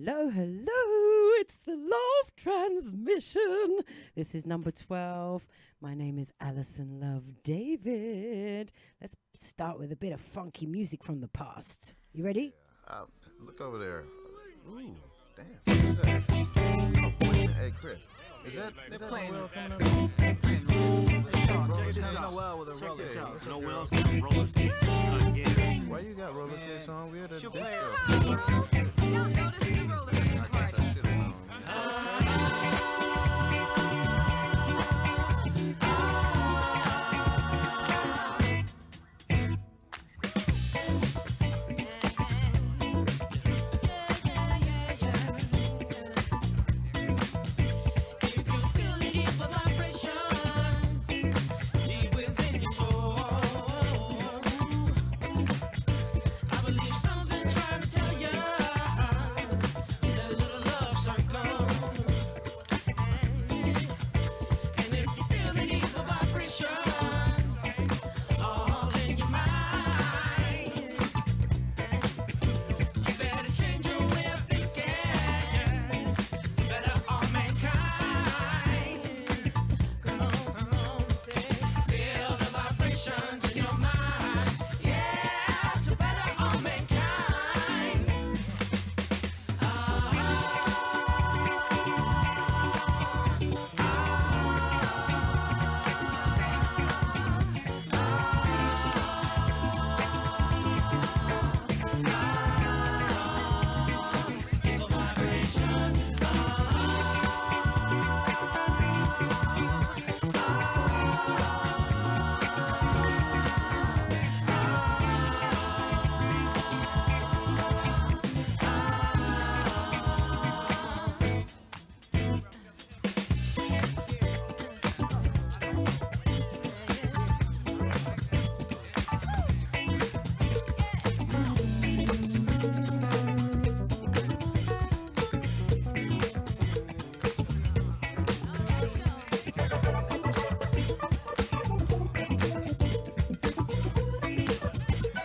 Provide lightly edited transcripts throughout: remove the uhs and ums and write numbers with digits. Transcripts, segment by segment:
Hello, hello. It's the Love Transmission. This is number 12. My name is Alison Love David. Let's start with a bit of funky music from the past. You ready? Look over there. Ooh, damn. What is that? Oh, boy. Hey, Chris. Is that Noel coming up? Noel's got roller skates again. Why you got roller skates on? We had a disco. You don't notice the roller skate I guess I should have known.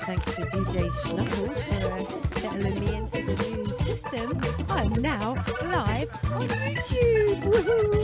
Thanks to DJ Schnuckles for settling me into the new system. I'm now live on YouTube. Woohoo!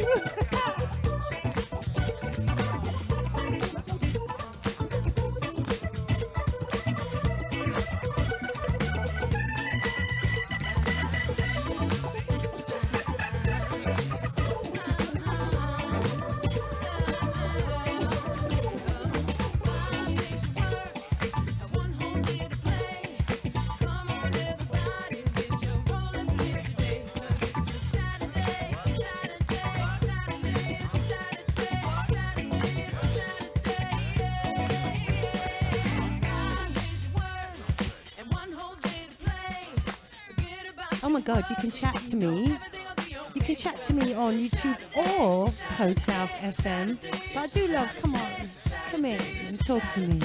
Oh my God, you can chat to me. You can chat to me on YouTube or Code South FM. But I do love, come on, come in and talk to me.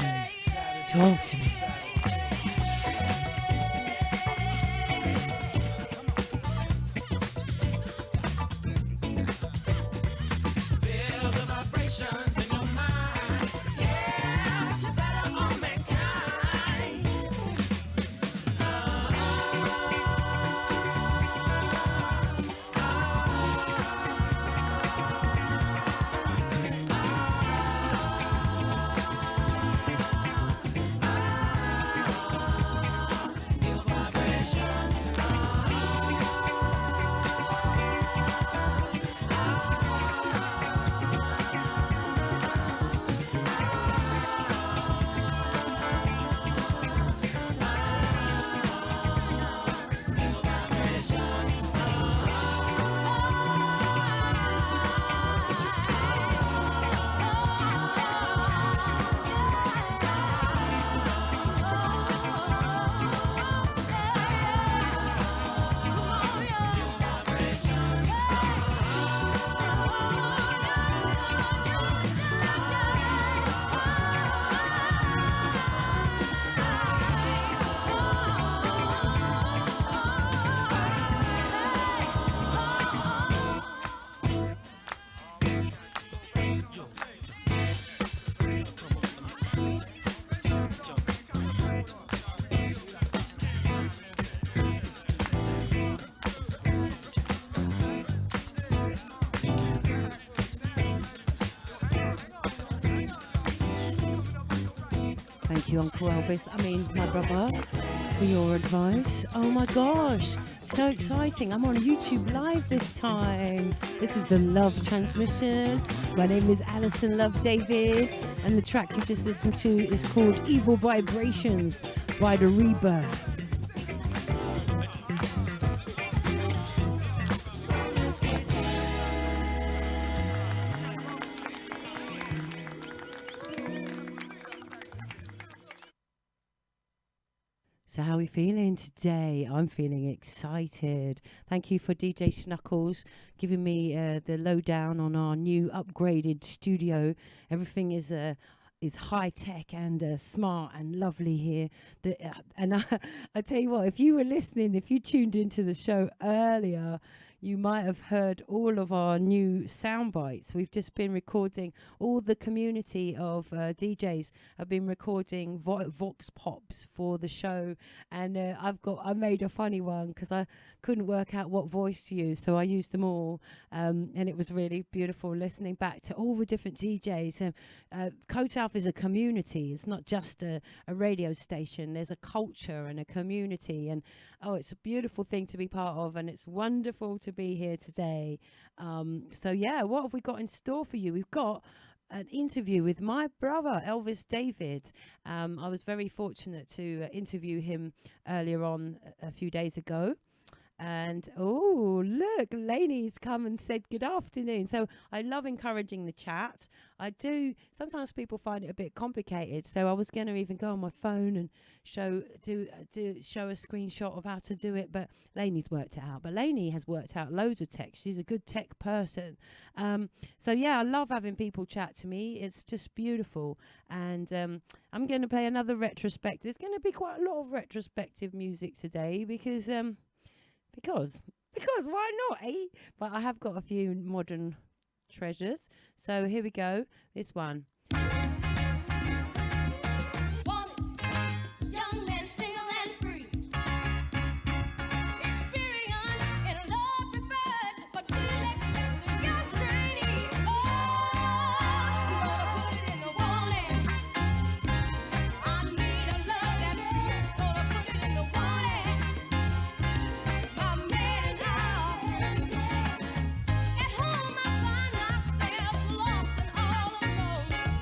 Talk to me. you, Uncle Elvis. I mean, my brother, for your advice. Oh my gosh, so exciting. I'm on YouTube Live this time. This is the Love Transmission. My name is Alison Love David, and the track you just listened to is called Evil Vibrations by The Rebirth. So how are we feeling today? I'm feeling excited. Thank you for DJ Snuckles giving me the lowdown on our new upgraded studio. Everything is high tech and smart and lovely here. I tell you what, if you were listening, if you tuned into the show earlier, you might have heard all of our new sound bites. We've just been recording, all the community of DJs have been recording vox pops for the show. And I made a funny one because I couldn't work out what voice to use, so I used them all. And it was really beautiful listening back to all the different DJs. Code South is a community. It's not just a radio station. There's a culture and a community. And it's a beautiful thing to be part of, and it's wonderful to be here today. So yeah, what have we got in store for you? We've got an interview with my brother Elvis David. I was very fortunate to interview him earlier on a few days ago. And oh look, Lainey's come and said good afternoon. So I love encouraging the chat. I do. Sometimes people find it a bit complicated, so I was going to even go on my phone and show a screenshot of how to do it, but Lainey's worked it out. But Lainey has worked out loads of tech. She's a good tech person. So yeah, I love having people chat to me. It's just beautiful. And I'm going to play another retrospective. There's going to be quite a lot of retrospective music today because why not, eh? But I have got a few modern treasures. So here we go. This one. At home I find myself lost and all alone.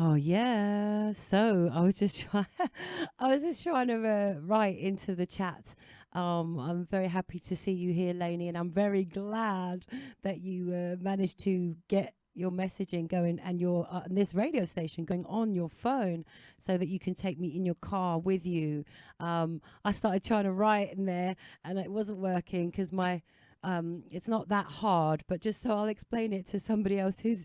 Oh yeah. So I was just I was just trying to write into the chat. I'm very happy to see you here, Lainey, and I'm very glad that you managed to get your messaging going and your and this radio station going on your phone so that you can take me in your car with you. I started trying to write in there and it wasn't working because my it's not that hard, but just so I'll explain it to somebody else who's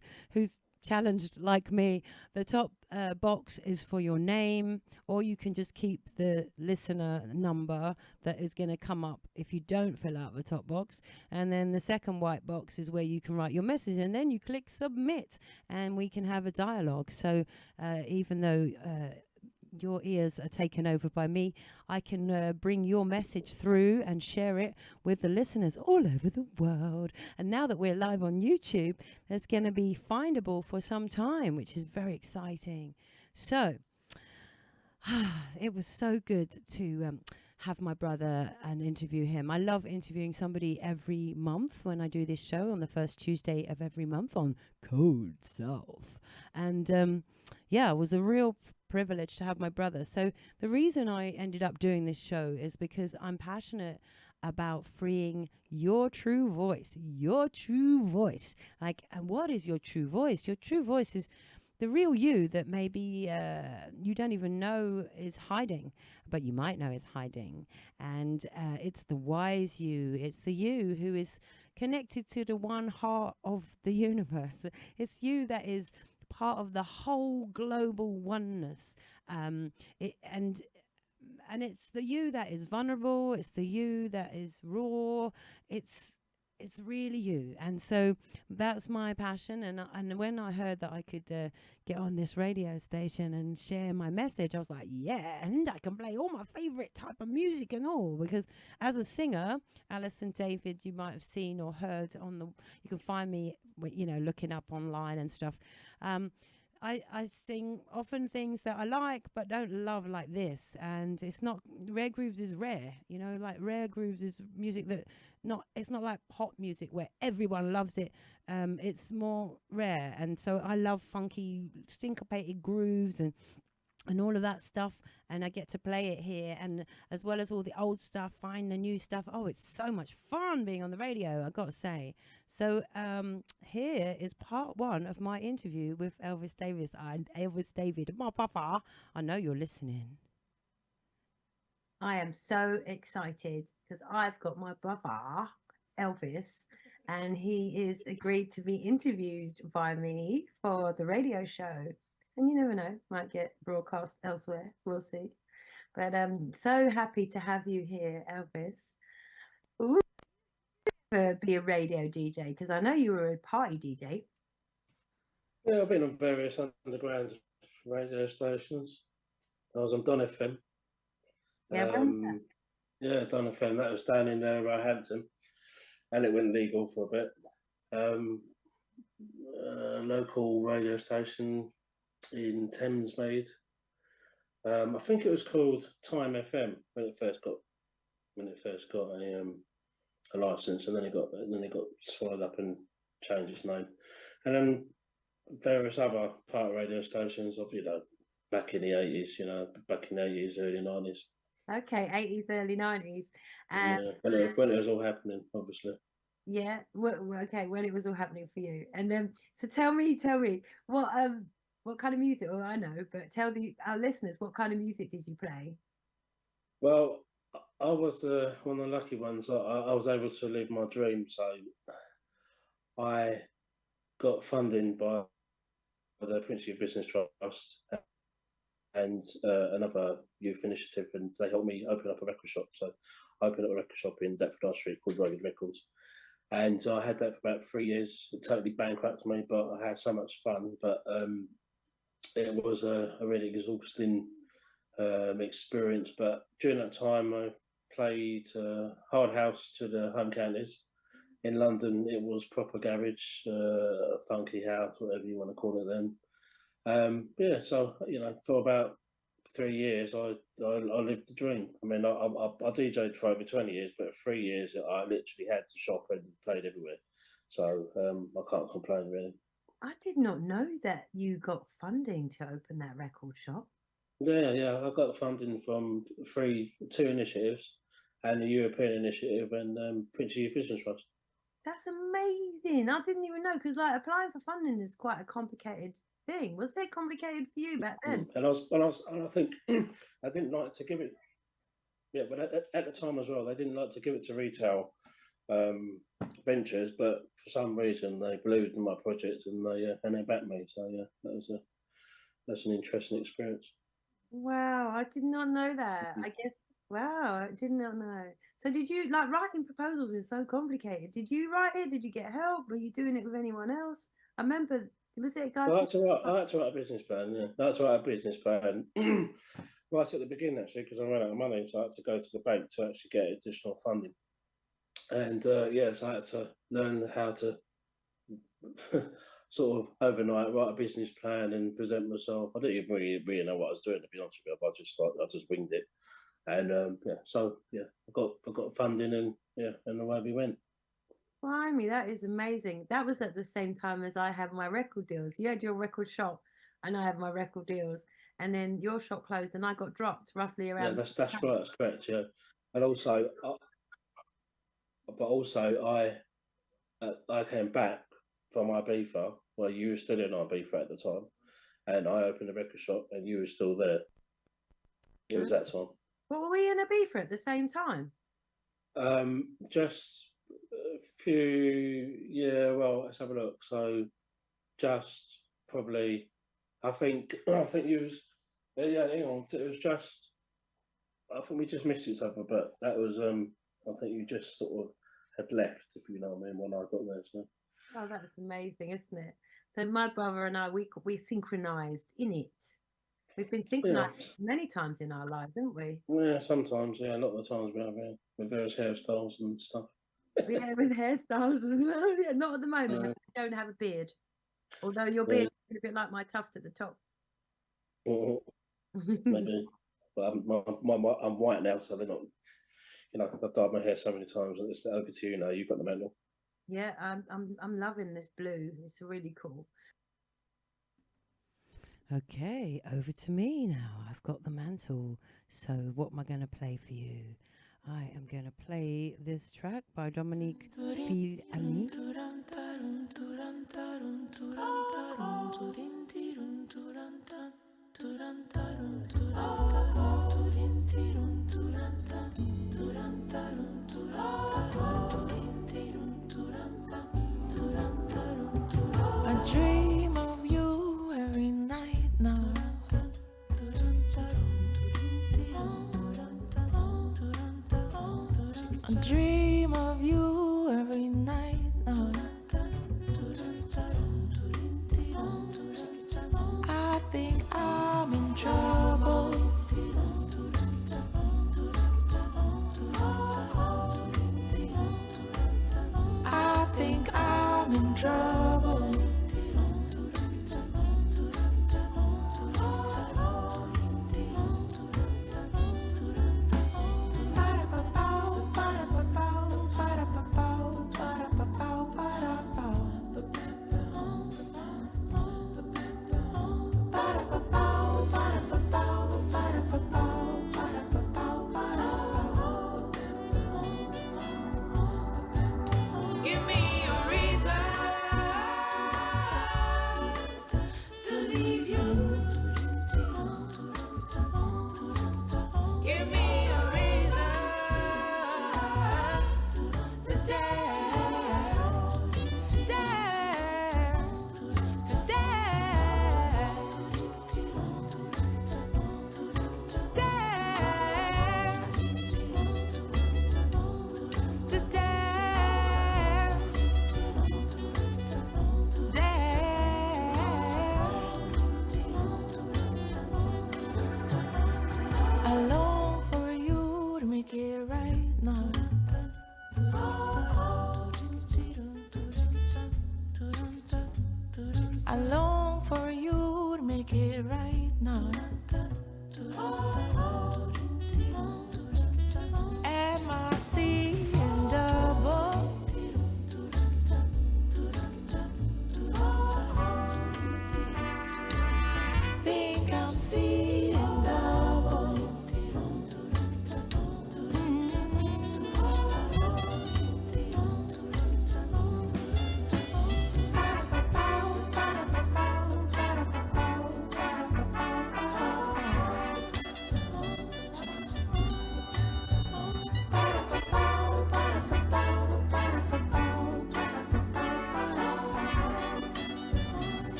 challenged like me. The top box is for your name, or you can just keep the listener number that is going to come up if you don't fill out the top box. And then the second white box is where you can write your message, and then you click submit, and we can have a dialogue. So even though your ears are taken over by me, I can bring your message through and share it with the listeners all over the world. And now that we're live on YouTube, it's going to be findable for some time, which is very exciting. So it was so good to have my brother and interview him. I love interviewing somebody every month when I do this show on the first Tuesday of every month on Code South. And yeah, it was a real privilege to have my brother. So the reason I ended up doing this show is because I'm passionate about freeing your true voice. Your true voice. Like, and what is your true voice? Your true voice is the real you that maybe you don't even know is hiding, but you might know is hiding. And it's the wise you. It's the you who is connected to the one heart of the universe. It's you that is part of the whole global oneness. And it's the you that is vulnerable. It's the you that is raw. It's really you. And so that's my passion. And when I heard that I could get on this radio station and share my message, I was like, yeah, and I can play all my favorite type of music and all. Because as a singer, Alison David, you might have seen or heard on the, you can find me, looking up online and stuff. I sing often things that I like but don't love, like this. And it's not, rare grooves is rare, like rare grooves is music that it's not like pop music where everyone loves it. It's more rare. And so I love funky syncopated grooves and all of that stuff, and I get to play it here, and as well as all the old stuff, find the new stuff. Oh, it's so much fun being on the radio, I gotta say. So here is part one of my interview with Elvis Davis and Elvis David, my papa. I know you're listening. I am so excited because I've got my brother Elvis, and he is agreed to be interviewed by me for the radio show. And you never know, might get broadcast elsewhere. We'll see. But I'm so happy to have you here, Elvis. Ooh, be a radio DJ, because I know you were a party DJ. Yeah, I've been on various underground radio stations. I was on Don FM. Yeah, yeah, Don FM. That was down in Roehampton, and it went legal for a bit. Local radio station in Thamesmead. I think it was called Time FM when it first got a license, and then it got swallowed up and changed its name, and then various other part radio stations of back in the 80s, back in the 80s, early 90s. Okay, 80s, early 90s. Yeah, when it was all happening, obviously. Yeah, okay, when it was all happening for you. And so tell me, what kind of music? Well, I know, but tell our listeners, what kind of music did you play? Well, I was one of the lucky ones. I was able to live my dream, so I got funding by the Prince Youth Business Trust and another youth initiative, and they helped me open up a record shop. So I opened up a record shop in Deptford High Street called Rugged Records, and I had that for about 3 years. It totally bankrupted me, but I had so much fun. But it was a really exhausting experience. But during that time, I played Hard House to the home counties. In London, it was proper garage, funky house, whatever you want to call it then. Yeah, so, for about 3 years, I lived the dream. I mean, I DJed for over 20 years, but 3 years, I literally had to shop and played everywhere. So I can't complain, really. I did not know that you got funding to open that record shop. Yeah. I got funding from two initiatives, and the European Initiative and Prince Youth Business Trust. That's amazing. I didn't even know because like applying for funding is quite a complicated thing. Was it complicated for you back then? And I think I didn't like to give it. Yeah, but at the time as well, they didn't like to give it to retail ventures, but for some reason they believed in my project and they backed me. So yeah, that's an interesting experience. Wow, I did not know that. I guess wow, I did not know. So did you like writing proposals is so complicated? Did you write it? Did you get help? Were you doing it with anyone else? I remember was it a guy? I had to write a business plan. Yeah, I had to write a business plan right at the beginning actually because I ran out of money, so I had to go to the bank to actually get additional funding. And so I had to learn how to sort of overnight write a business plan and present myself. I didn't even really know what I was doing, to be honest with you. I just winged it, and I got funding, and away we went. Blimey, that is amazing. That was at the same time as I had my record deals. You had your record shop, and I had my record deals, and then your shop closed, and I got dropped roughly around. Yeah, that's right. That's correct. Yeah, and also, I came back from Ibiza, where you were still in Ibiza at the time, and I opened a record shop, and you were still there. It was that time. Well, were we in Ibiza at the same time? Just a few. Yeah. Well, let's have a look. So, just probably, I think you was. Yeah, hang on. It was just. I think we just missed each other, but that was. I think you just sort of had left, if you know what I mean, when I got there. So. Oh, that's amazing, isn't it? So my brother and I, we synchronized in it. We've been synchronized many times in our lives, haven't we? Yeah, sometimes. Yeah, a lot of the times we have, with various hairstyles and stuff. Yeah, with hairstyles as well. Yeah, not at the moment. I don't have a beard. Although your beard is a bit like my tuft at the top. Maybe. But I'm white now, so they're not. I've dyed my hair so many times. It's over to you now. You've got the manual. Yeah, I'm loving this blue. It's really cool. Okay, over to me now. I've got the mantle. So what am I going to play for you? I am going to play this track by Dominique Fils-Aimé. I dream of you every night now. I dream of you every night now. I think I'm in trouble. I think I'm in trouble. Give me a reason.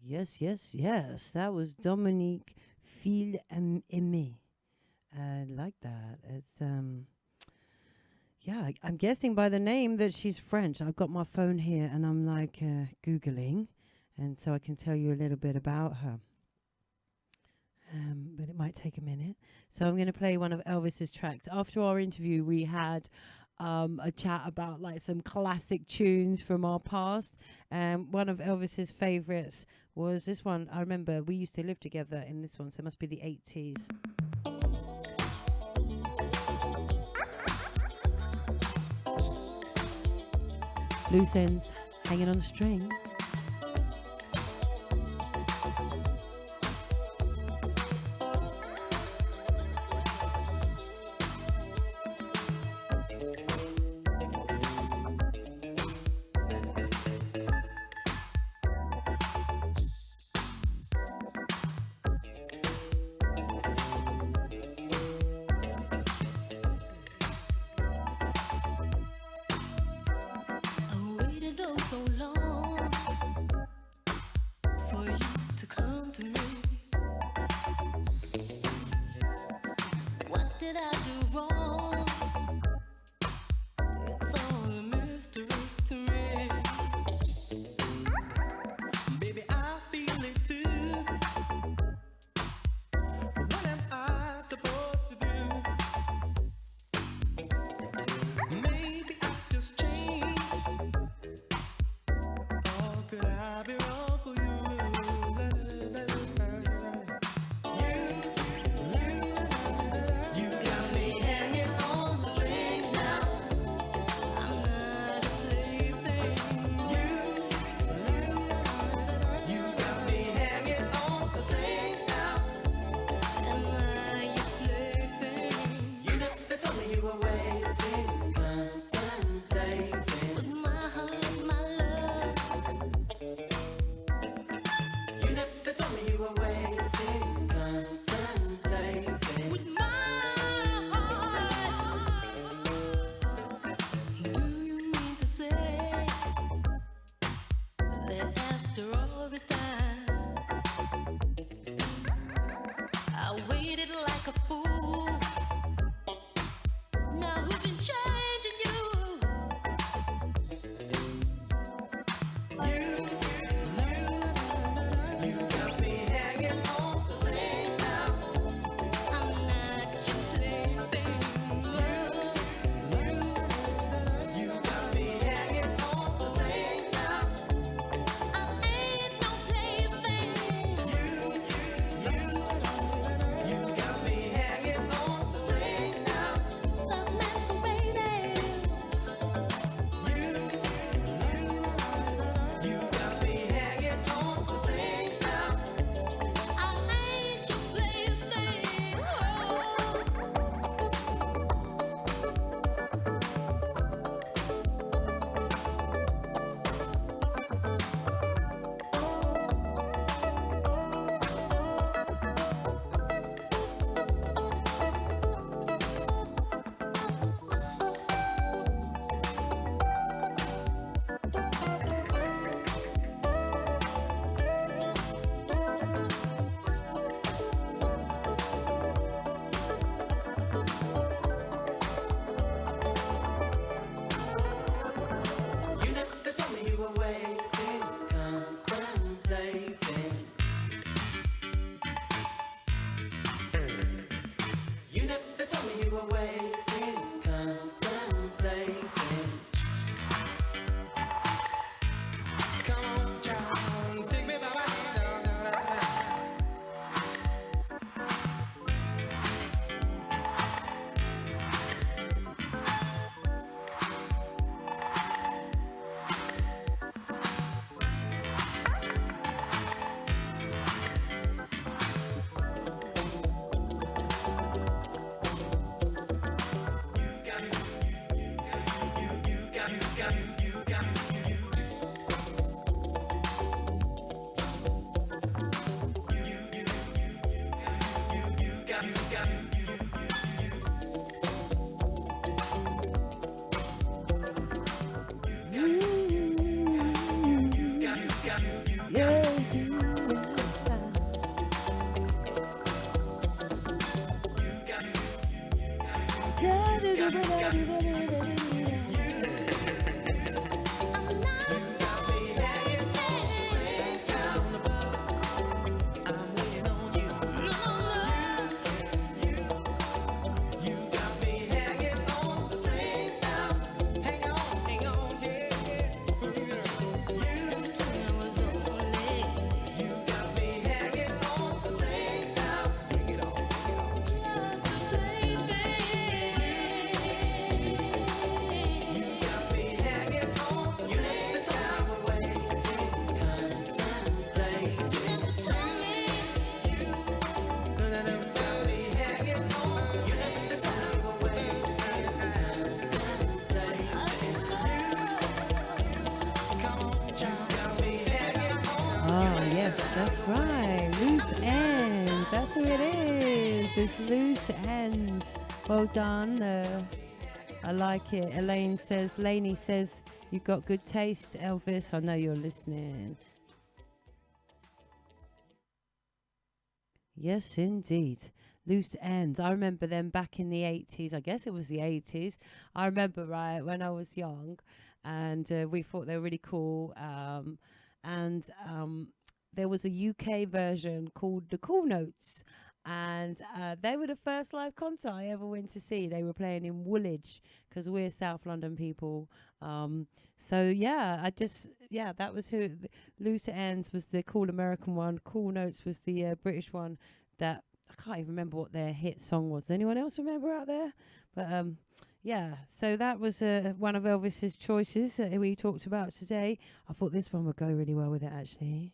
Yes, yes, yes. That was Dominique Aimé. I like that. It's yeah, I'm guessing by the name that she's French. I've got my phone here and I'm like Googling, and so I can tell you a little bit about her. But it might take a minute. So I'm going to play one of Elvis's tracks. After our interview, we had a chat about like some classic tunes from our past. One of Elvis's favorites was this one. I remember we used to live together in this one, so it must be the 80s. Loose ends hanging on the string. Yeah. Oh, yes, that's right. Loose ends. That's who it is. It's loose ends. Well done. I like it. Lainey says, you got good taste, Elvis. I know you're listening. Yes, indeed. Loose ends. I remember them back in the 80s. I guess it was the 80s. I remember, right, when I was young, and we thought they were really cool. And there was a UK version called the Cool Notes, and they were the first live concert I ever went to see. They were playing in Woolwich because we're South London people. So yeah, that was who. Loose Ends was the cool American one. Cool Notes was the British one. That I can't even remember what their hit song was. Anyone else remember out there? But yeah, so that was one of Elvis's choices that we talked about today. I thought this one would go really well with it, actually.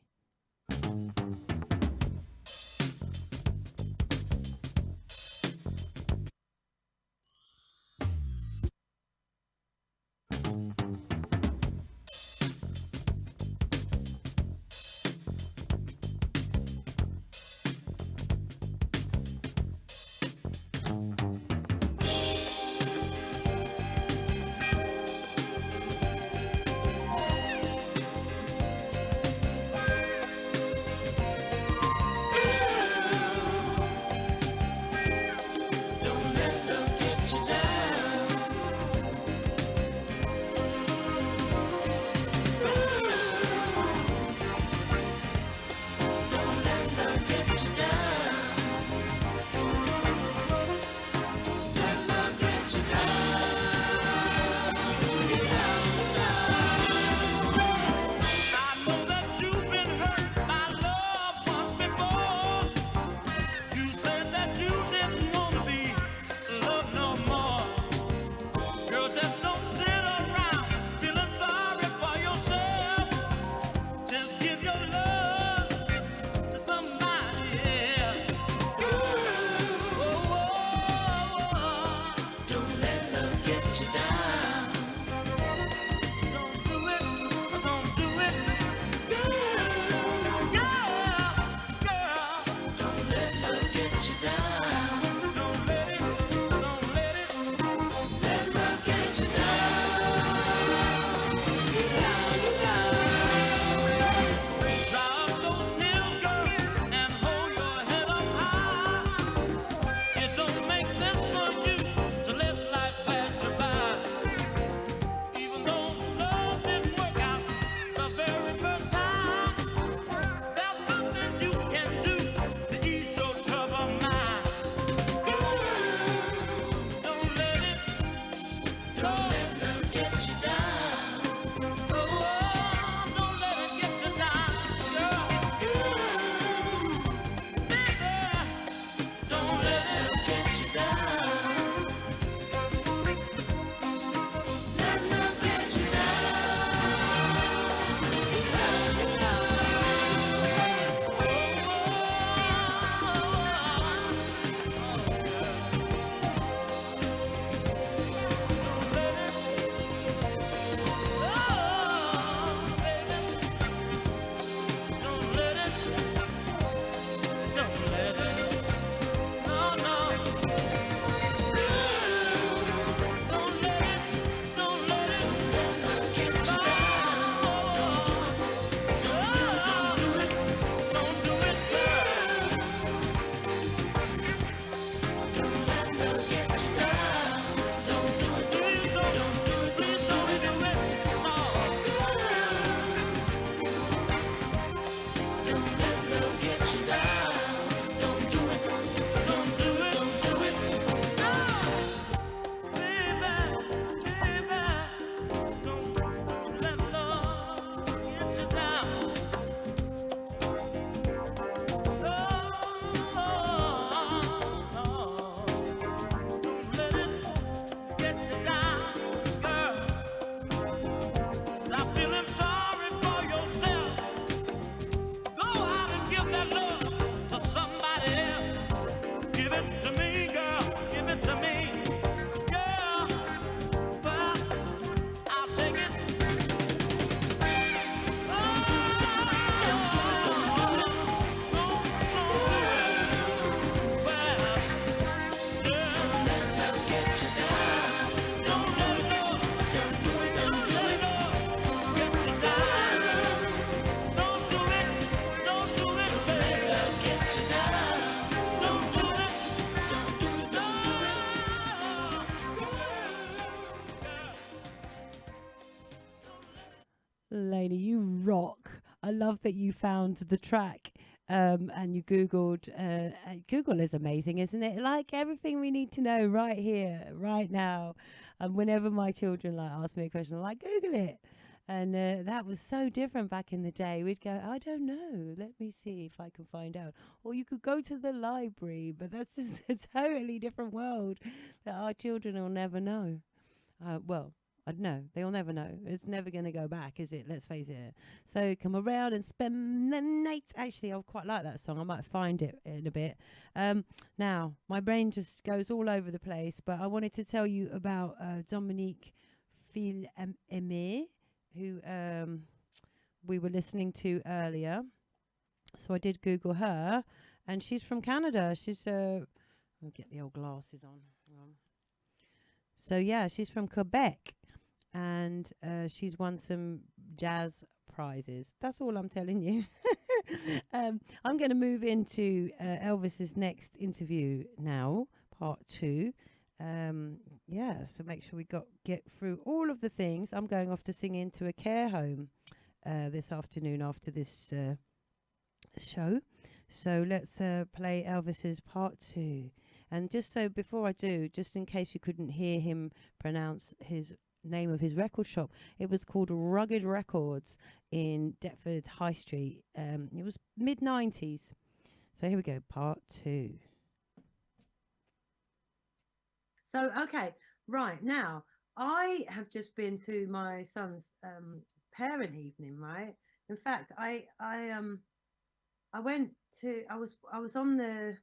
I love that you found the track and you Googled. Google is amazing, isn't it? Like everything we need to know right here, right now. And whenever my children like ask me a question, I'm like, Google it. And that was so different back in the day. We'd go, I don't know. Let me see if I can find out. Or you could go to the library, but that's just a totally different world that our children will never know. Well, I don't know. They'll never know. It's never going to go back, is it? Let's face it. So come around and spend the night. Actually, I quite like that song. I might find it in a bit. Now, my brain just goes all over the place, but I wanted to tell you about Dominique Fil-Aimé, who we were listening to earlier. So I did Google her, and she's from Canada. She's I'll get the old glasses on. Hang on. So yeah, she's from Quebec, and she's won some jazz prizes. That's all I'm telling you. I'm going to move into Elvis's next interview now, part 2. Yeah, so make sure we get through all of the things. I'm going off to sing into a care home this afternoon after this show. So let's play Elvis's part 2. And just so before I do, just in case you couldn't hear him pronounce his name of his record shop, it was called Rugged Records in Deptford High Street. It was mid-90s. So here we go, part 2. So, okay, right now, I have just been to my son's parent evening, right? In fact, I went to, I was on the,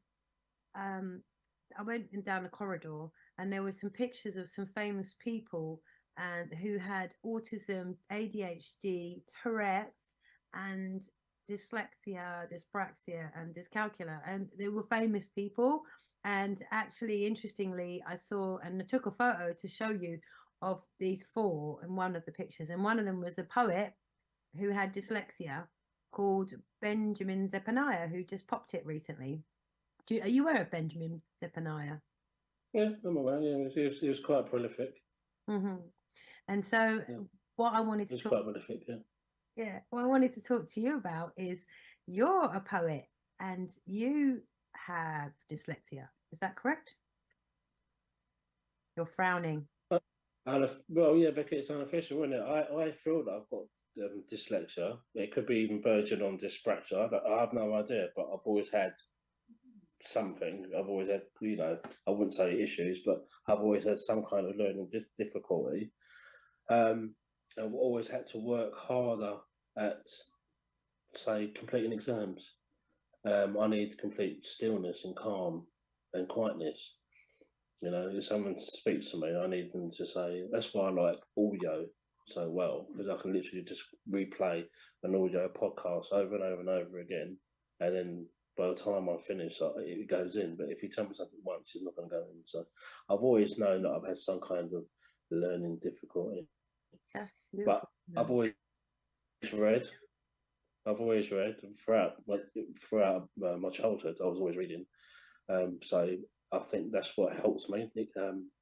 I went down the corridor, and there were some pictures of some famous people and who had autism, ADHD, Tourette's, and dyslexia, dyspraxia, and dyscalculia, and they were famous people. And actually, interestingly, I saw and I took a photo to show you of these 4 in one of the pictures, and one of them was a poet who had dyslexia called Benjamin Zephaniah, who just popped it recently. Are you aware of Benjamin Zephaniah? Yeah, I'm aware. Yeah, he was quite prolific. Mm-hmm. And so, yeah. What I wanted to talk, quite prolific, yeah. Yeah, what I wanted to talk to you about is you're a poet and you have dyslexia. Is that correct? You're frowning. Well, yeah, because it's unofficial, isn't it? I feel that I've got dyslexia. It could be even verging on dyspraxia. I have no idea, but I've always had something. I've always had, I wouldn't say issues, but I've always had some kind of learning difficulty. I've always had to work harder at, say, completing exams. I need complete stillness and calm and quietness. If someone speaks to me, I need them to say, that's why I like audio so well, because I can literally just replay an audio podcast over and over and over again. And then by the time I finish, it goes in. But if you tell me something once, it's not going to go in. So I've always known that I've had some kind of learning difficulty. But I've always read. Throughout my childhood. I was always reading. So I think that's what helps me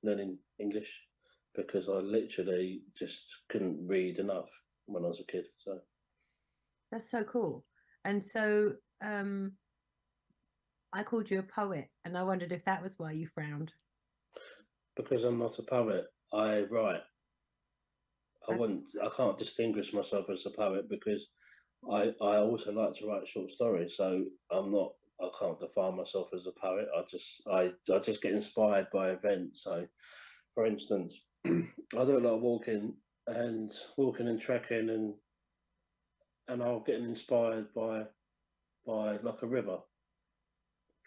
learning English, because I literally just couldn't read enough when I was a kid. So that's so cool. And so I called you a poet, and I wondered if that was why you frowned. Because I'm not a poet. I write. I can't distinguish myself as a poet because I also like to write short stories. So I can't define myself as a poet. I just get inspired by events. So, for instance, I do a lot of walking and trekking, and I'll get inspired by like a river,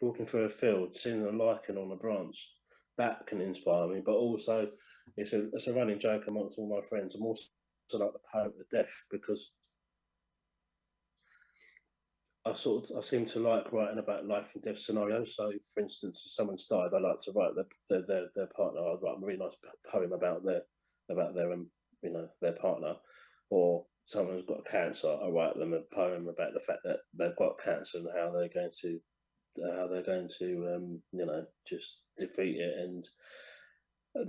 walking through a field, seeing a lichen on a branch. That can inspire me. But also, it's a running joke amongst all my friends. I'm also like the poet of death, because I seem to like writing about life and death scenarios. So, for instance, if someone's died, I like to write their partner. I write a really nice poem about their their partner. Or someone's got cancer, I write them a poem about the fact that they've got cancer and how they're going to just defeat it, and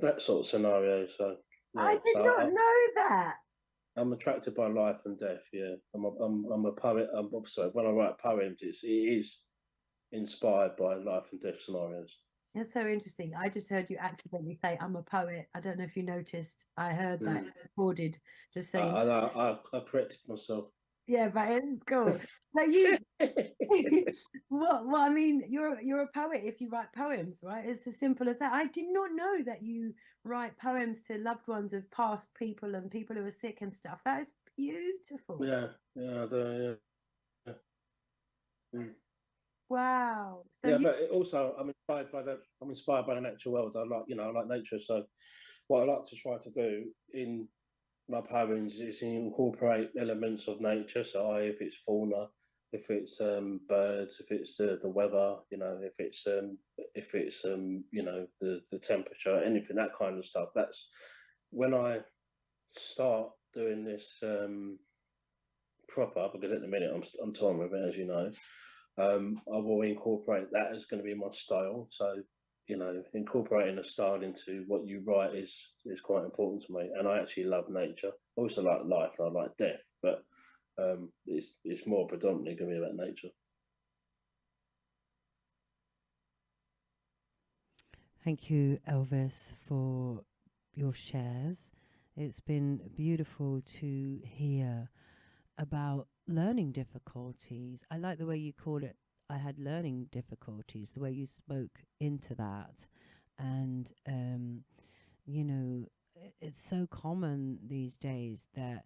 that sort of scenario. So yeah, I did not know that. I'm attracted by life and death. Yeah, I'm a poet. I'm sorry. When I write poems, it is inspired by life and death scenarios. That's so interesting. I just heard you accidentally say, "I'm a poet." I don't know if you noticed. I heard that recorded, just saying. I corrected myself. Yeah, but it's cool. So you, well, I mean, you're a poet if you write poems, right? It's as simple as that. I did not know that you write poems to loved ones of past people and people who are sick and stuff. That is beautiful. Yeah. Wow. So yeah, but also I'm inspired by the natural world. I like nature. So what I like to try to do in my poems is incorporate elements of nature. So if it's fauna, if it's birds, if it's the weather, if it's the temperature, anything, that kind of stuff. That's when I start doing this proper, because at the minute I'm torn with it, as you know. I will incorporate that as going to be my style. So, incorporating a style into what you write is quite important to me. And I actually love nature. I also like life and I like death, but it's more predominantly going to be about nature. Thank you, Elvis, for your shares. It's been beautiful to hear about learning difficulties. I like the way you call it. I had learning difficulties, the way you spoke into that. And, it's so common these days that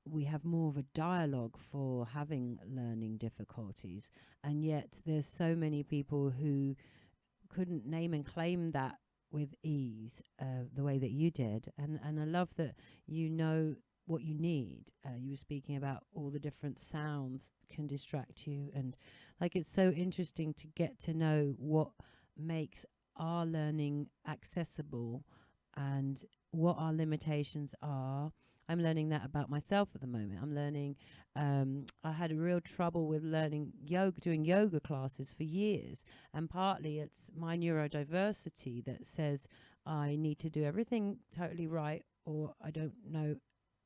we have more of a dialogue for having learning difficulties. And yet there's so many people who couldn't name and claim that with ease, the way that you did. And I love that you know what you need. You were speaking about all the different sounds can distract you, and it's so interesting to get to know what makes our learning accessible and what our limitations are. I'm learning that about myself at the moment. I'm learning, I had a real trouble with learning yoga, doing yoga classes for years. And partly it's my neurodiversity that says I need to do everything totally right, or I don't know.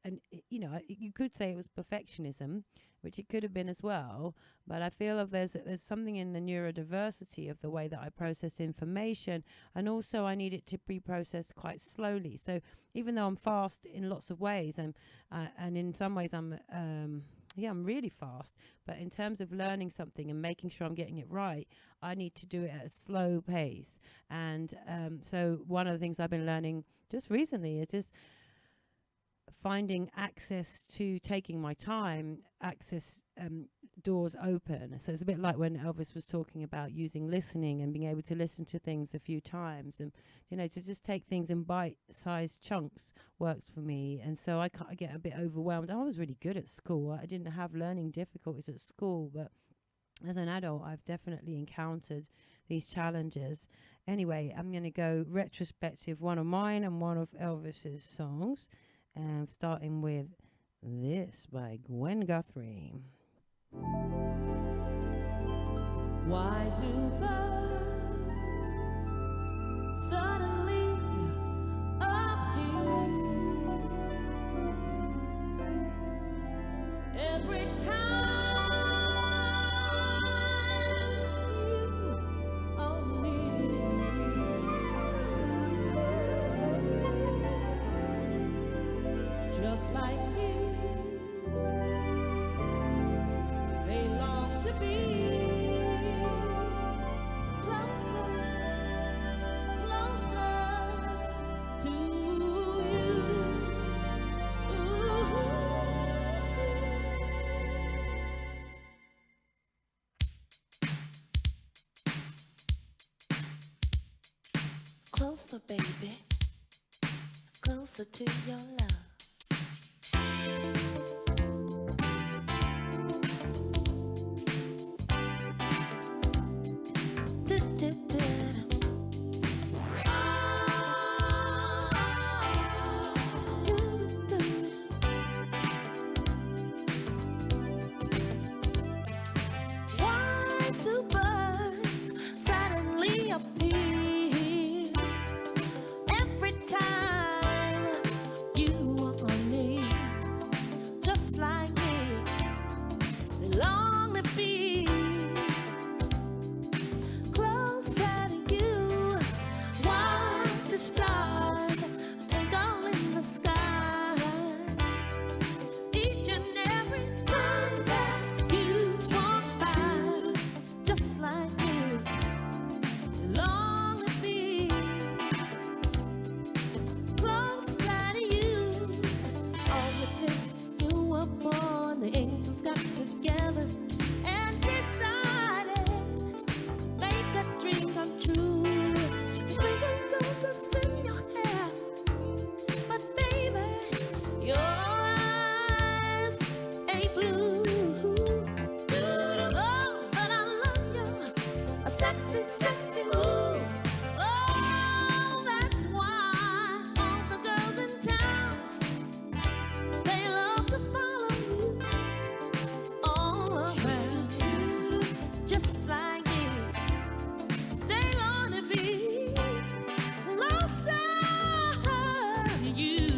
And, you could say it was perfectionism, which it could have been as well. But I feel there's something in the neurodiversity of the way that I process information. And also I need it to be processed quite slowly. So even though I'm fast in lots of ways, and in some ways I'm really fast. But in terms of learning something and making sure I'm getting it right, I need to do it at a slow pace. And so one of the things I've been learning just recently is just finding access to taking my time, doors open. So it's a bit like when Elvis was talking about using listening and being able to listen to things a few times, and to just take things in bite-sized chunks works for me. And so I get a bit overwhelmed. I was really good at school. I didn't have learning difficulties at school, but as an adult I've definitely encountered these challenges. Anyway, I'm going to go retrospective, one of mine and one of Elvis's songs. And starting with this by Gwen Guthrie. Why do birds suddenly appear every time you are near? Just like me, they long to be closer to you. Ooh. Closer, baby, closer to your love. You long to be closer to you. Watch the stars twinkle in the sky. Each and every time that you walk by, just like you, long to be closer to you. On the day you were born, the angels got together and decided make a dream come true. Sprinkle gold dust in your hair, but baby, your eyes ain't blue. Oh, but I love you, a sexy, sexy moves. Oh, that's why all the girls in town, they love to follow you all around, just like you. They long to be closer to you.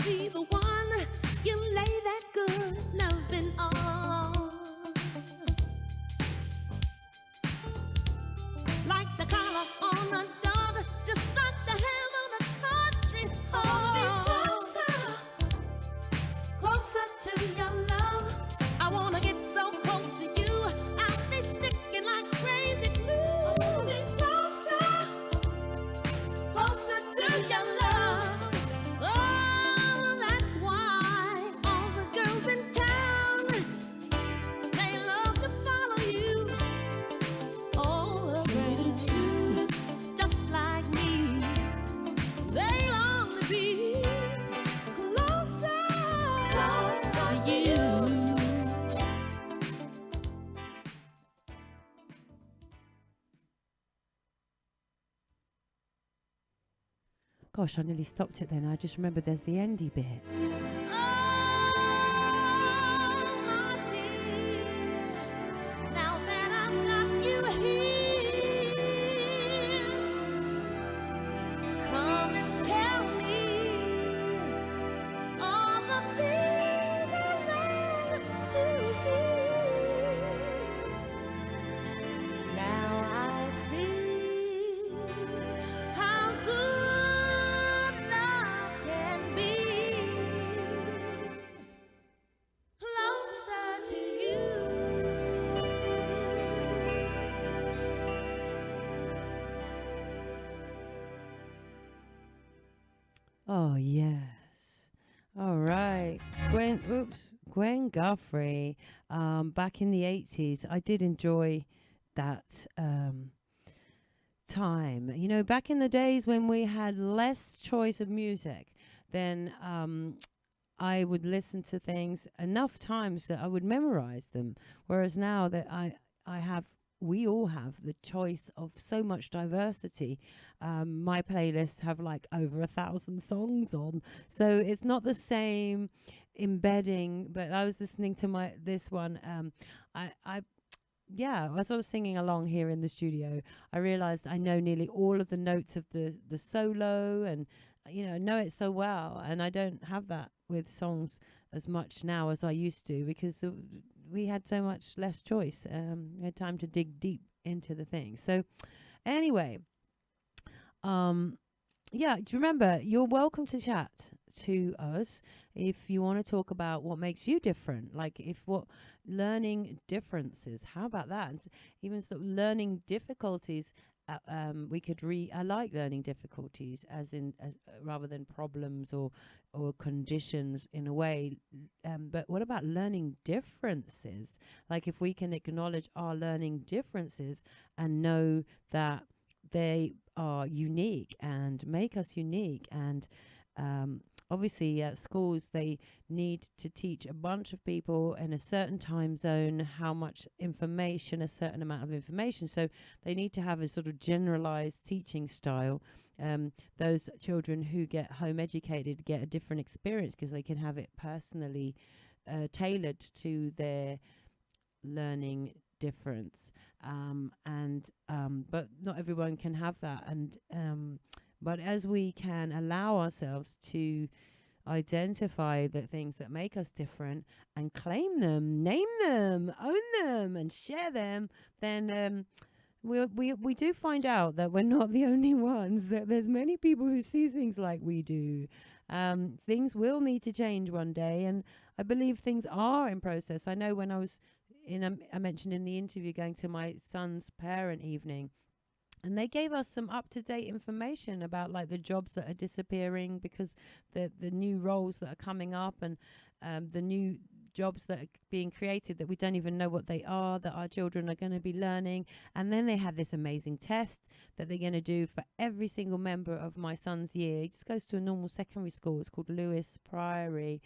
Be the one you lay that good loving on, like the collar on a dove, just like the ham on a country horse. Closer to your love, I wanna get so close to you, I'll be sticking like crazy glue. Closer, closer to your love. Oh, that's why all the girls in town, they love to follow you all around, just like me. They long to be closer, closer to you. Gosh, I nearly stopped it then. I just remember there's the endy bit. Oh, my dear, now that I've got you here, come and tell me all the things I long to hear. Now I see how good love can be. Closer to you. Oh, yes. All right. Gwen Guthrie. Back in the 80s, I did enjoy that time. You know, back in the days when we had less choice of music, then I would listen to things enough times that I would memorize them. Whereas now that we all have the choice of so much diversity. My playlists have like over 1,000 songs on, so it's not the same embedding. But I was listening to this one. As I was singing along here in the studio, I realized I know nearly all of the notes of the solo, and know it so well. And I don't have that with songs as much now as I used to, because we had so much less choice. We had time to dig deep into the thing. So anyway, yeah, do you remember? You're welcome to chat to us if you want to talk about what makes you different. Like, if what learning differences, how about that? And even sort of learning difficulties. We could I like learning difficulties, as in as rather than problems or conditions in a way. But what about learning differences? Like, if we can acknowledge our learning differences and know that they are unique and make us unique. And obviously, at schools, they need to teach a bunch of people in a certain time zone how much information, a certain amount of information. So they need to have a sort of generalized teaching style. Those children who get home educated get a different experience because they can have it personally tailored to their learning difference. But not everyone can have that. But as we can allow ourselves to identify the things that make us different and claim them, name them, own them, and share them, then we do find out that we're not the only ones, that there's many people who see things like we do. Things will need to change one day, and I believe things are in process. I know when I was I mentioned in the interview going to my son's parent evening, and they gave us some up-to-date information about like the jobs that are disappearing because the new roles that are coming up, and the new jobs that are being created that we don't even know what they are, that our children are going to be learning. And then they had this amazing test that they're going to do for every single member of my son's year. He just goes to a normal secondary school. It's called Lewis Priory.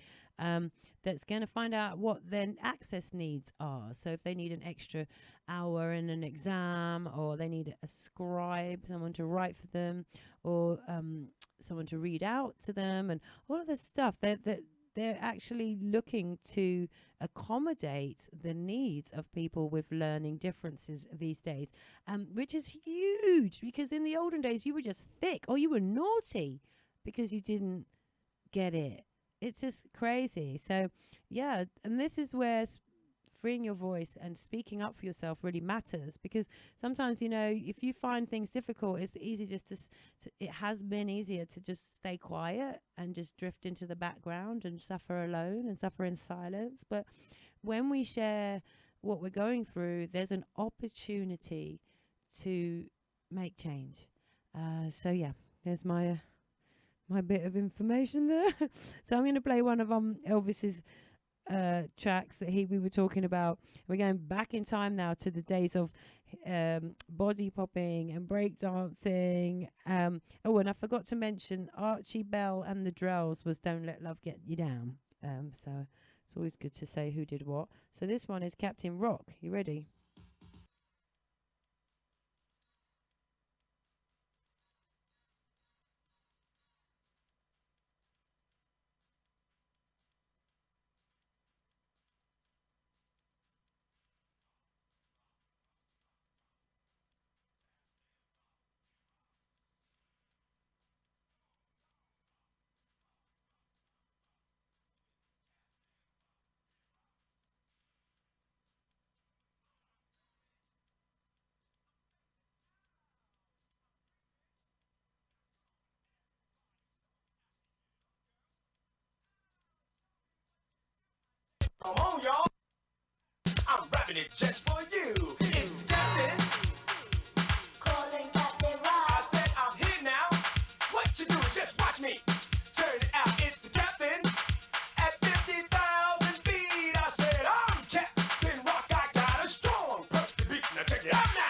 That's going to find out what their access needs are. So if they need an extra hour in an exam, or they need a scribe, someone to write for them, or someone to read out to them, and all of this stuff, they're actually looking to accommodate the needs of people with learning differences these days, which is huge, because in the olden days you were just thick or you were naughty because you didn't get it. It's just crazy. So, yeah, and this is where freeing your voice and speaking up for yourself really matters, because sometimes, if you find things difficult, it's easy just to it has been easier to just stay quiet and just drift into the background and suffer alone and suffer in silence. But when we share what we're going through, there's an opportunity to make change. So yeah, there's my bit of information there. So I'm going to play one of Elvis's tracks that we were talking about. We're going back in time now to the days of body popping and break dancing. And I forgot to mention Archie Bell and the Drells was Don't Let Love Get You Down. So it's always good to say who did what. So this one is Captain Rock. You ready? Come on, y'all. I'm rapping it just for you. It's the captain. Calling Captain Rock. I said I'm here now. What you do is just watch me. Turn it out. It's the captain. At 50,000 feet, I said I'm Captain Rock. I got a strong perfect beat. Now check it out now.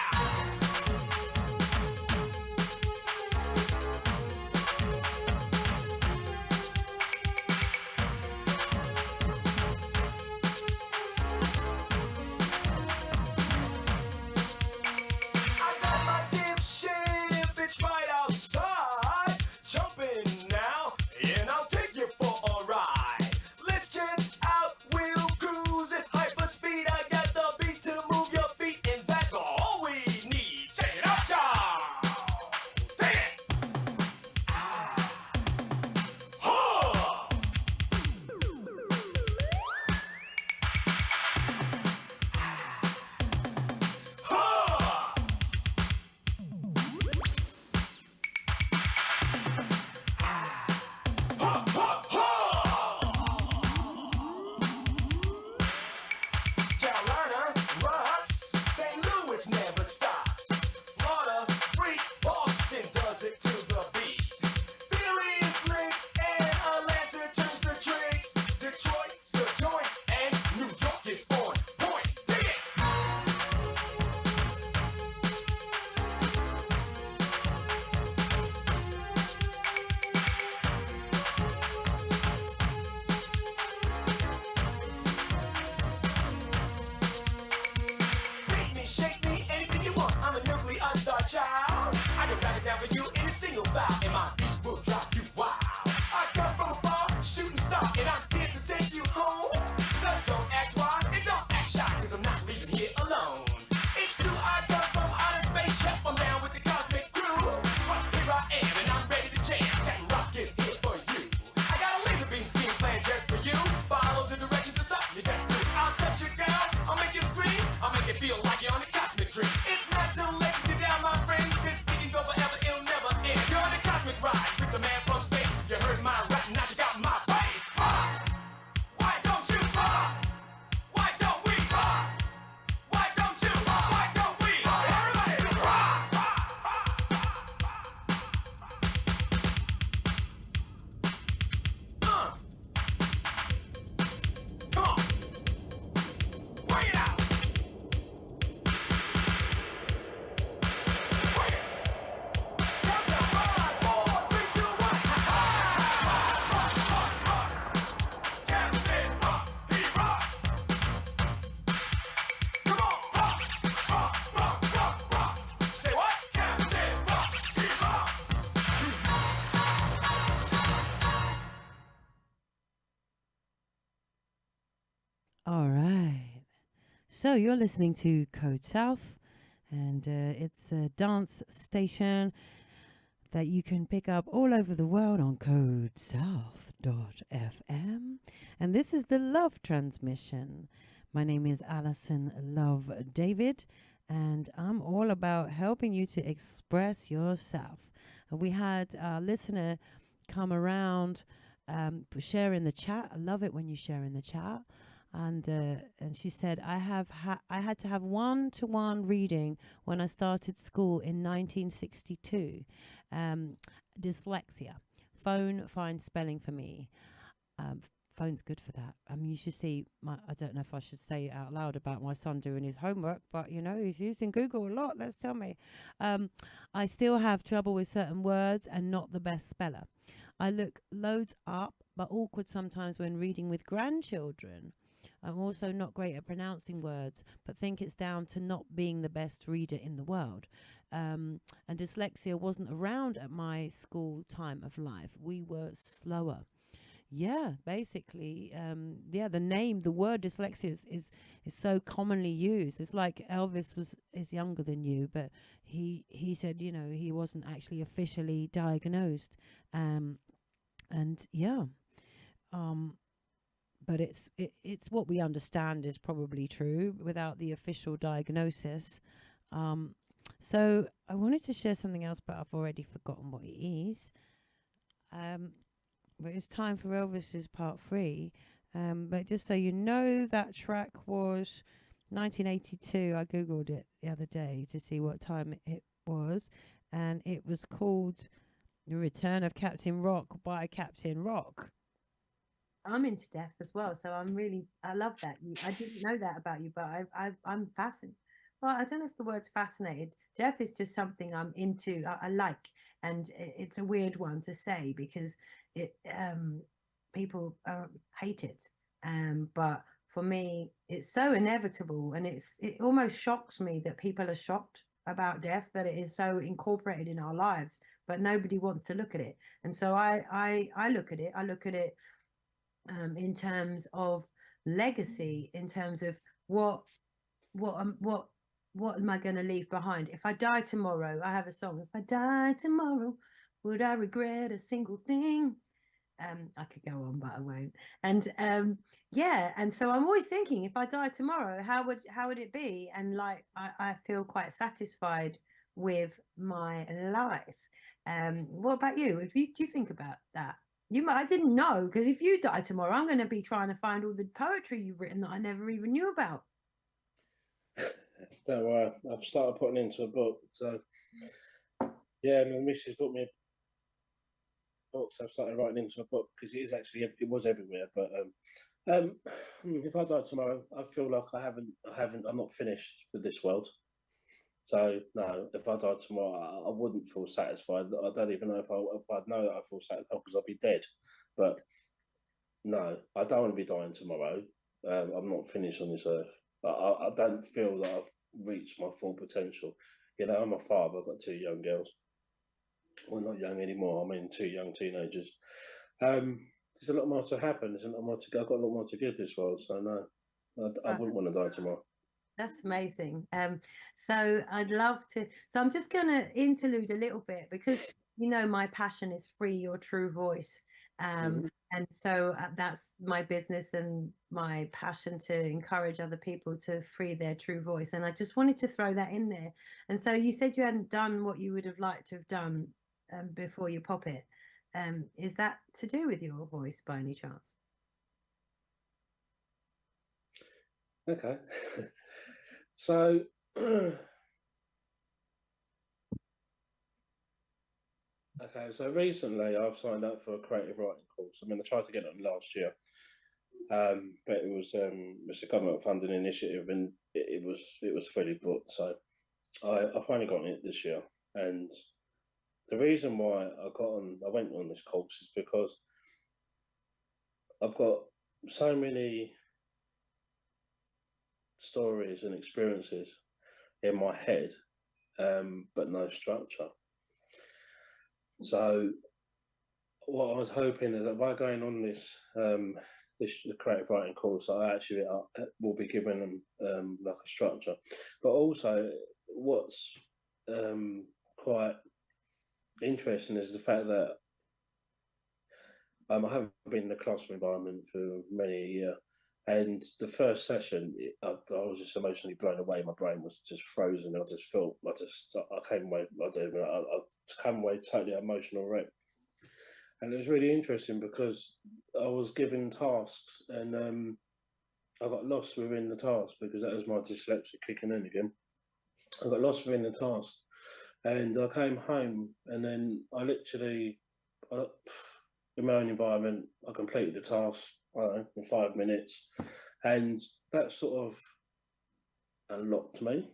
All right. So you're listening to Code South, and it's a dance station that you can pick up all over the world on codesouth.fm. And this is the Love Transmission. My name is Alison Love David, and I'm all about helping you to express yourself. And we had our listener come around, share in the chat. I love it when you share in the chat. And she said, I had to have one-to-one reading when I started school in 1962. Dyslexia. Phone finds spelling for me. Phone's good for that. I mean, you should see I don't know if I should say it out loud about my son doing his homework, but you know, he's using Google a lot. Let's tell me. I still have trouble with certain words and not the best speller. I look loads up, but awkward sometimes when reading with grandchildren. I'm also not great at pronouncing words, but think it's down to not being the best reader in the world. And dyslexia wasn't around at my school time of life. We were slower. Yeah, basically, the word dyslexia is so commonly used. It's like Elvis is younger than you, but he said, you know, he wasn't actually officially diagnosed. And yeah, but it's what we understand is probably true without the official diagnosis. So I wanted to share something else, but I've already forgotten what it is. But it's time for Elvis's part 3. But just so you know, that track was 1982. I googled it the other day to see what time it was, and it was called "The Return of Captain Rock" by Captain Rock. I'm into death as well, so I love that. I didn't know that about you, but I'm fascinated. Well, I don't know if the word's fascinated. Death is just something I'm into. I like, and it's a weird one to say because it people hate it. But for me, it's so inevitable, and it almost shocks me that people are shocked about death, that it is so incorporated in our lives, but nobody wants to look at it. And so I look at it. I look at it in terms of legacy, in terms of what am I going to leave behind? If I die tomorrow, I have a song. If I die tomorrow, would I regret a single thing? I could go on, but I won't. And yeah, and so I'm always thinking, if I die tomorrow, how would it be? And like, I feel quite satisfied with my life. What about you? Do you think about that? I didn't know, because if you die tomorrow, I'm going to be trying to find all the poetry you've written that I never even knew about. Don't worry, I've started putting into a book. So yeah, my missus bought me a book, so I've started writing into a book because it was everywhere. But if I die tomorrow, I feel like I'm not finished with this world. So no, if I died tomorrow, I wouldn't feel satisfied. I don't even know if I'd know that I feel satisfied because I'd be dead. But no, I don't want to be dying tomorrow. I'm not finished on this earth. I don't feel that I've reached my full potential. You know, I'm a father. I've got 2 young girls. Well, not young anymore. I mean, 2 young teenagers. There's a lot more to happen. There's a lot more to go. I've got a lot more to give this world. So no, I wouldn't want to die tomorrow. That's amazing. So I'd love to. So I'm just going to interlude a little bit because, you know, my passion is free your true voice. And so that's my business and my passion, to encourage other people to free their true voice. And I just wanted to throw that in there. And so you said you hadn't done what you would have liked to have done before you pop it. Is that to do with your voice by any chance? Okay. So okay, so recently I've signed up for a creative writing course. I mean, I tried to get it last year, but it was a government funding initiative, and it was fully booked. So I finally got it this year, and the reason why I went on this course is because I've got so many stories and experiences in my head, but no structure. So what I was hoping is that by going on the creative writing course, I actually will be giving them like a structure. But also, what's quite interesting is the fact that I haven't been in a classroom environment for many a year. And the first session, I was just emotionally blown away. My brain was just frozen. I just felt, I came away, I came away totally emotional wreck. And it was really interesting because I was given tasks and I got lost within the task because that was my dyslexia kicking in again. I got lost within the task and I came home and then I literally, in my own environment, I completed the task, I don't know, in 5 minutes. And that sort of unlocked me.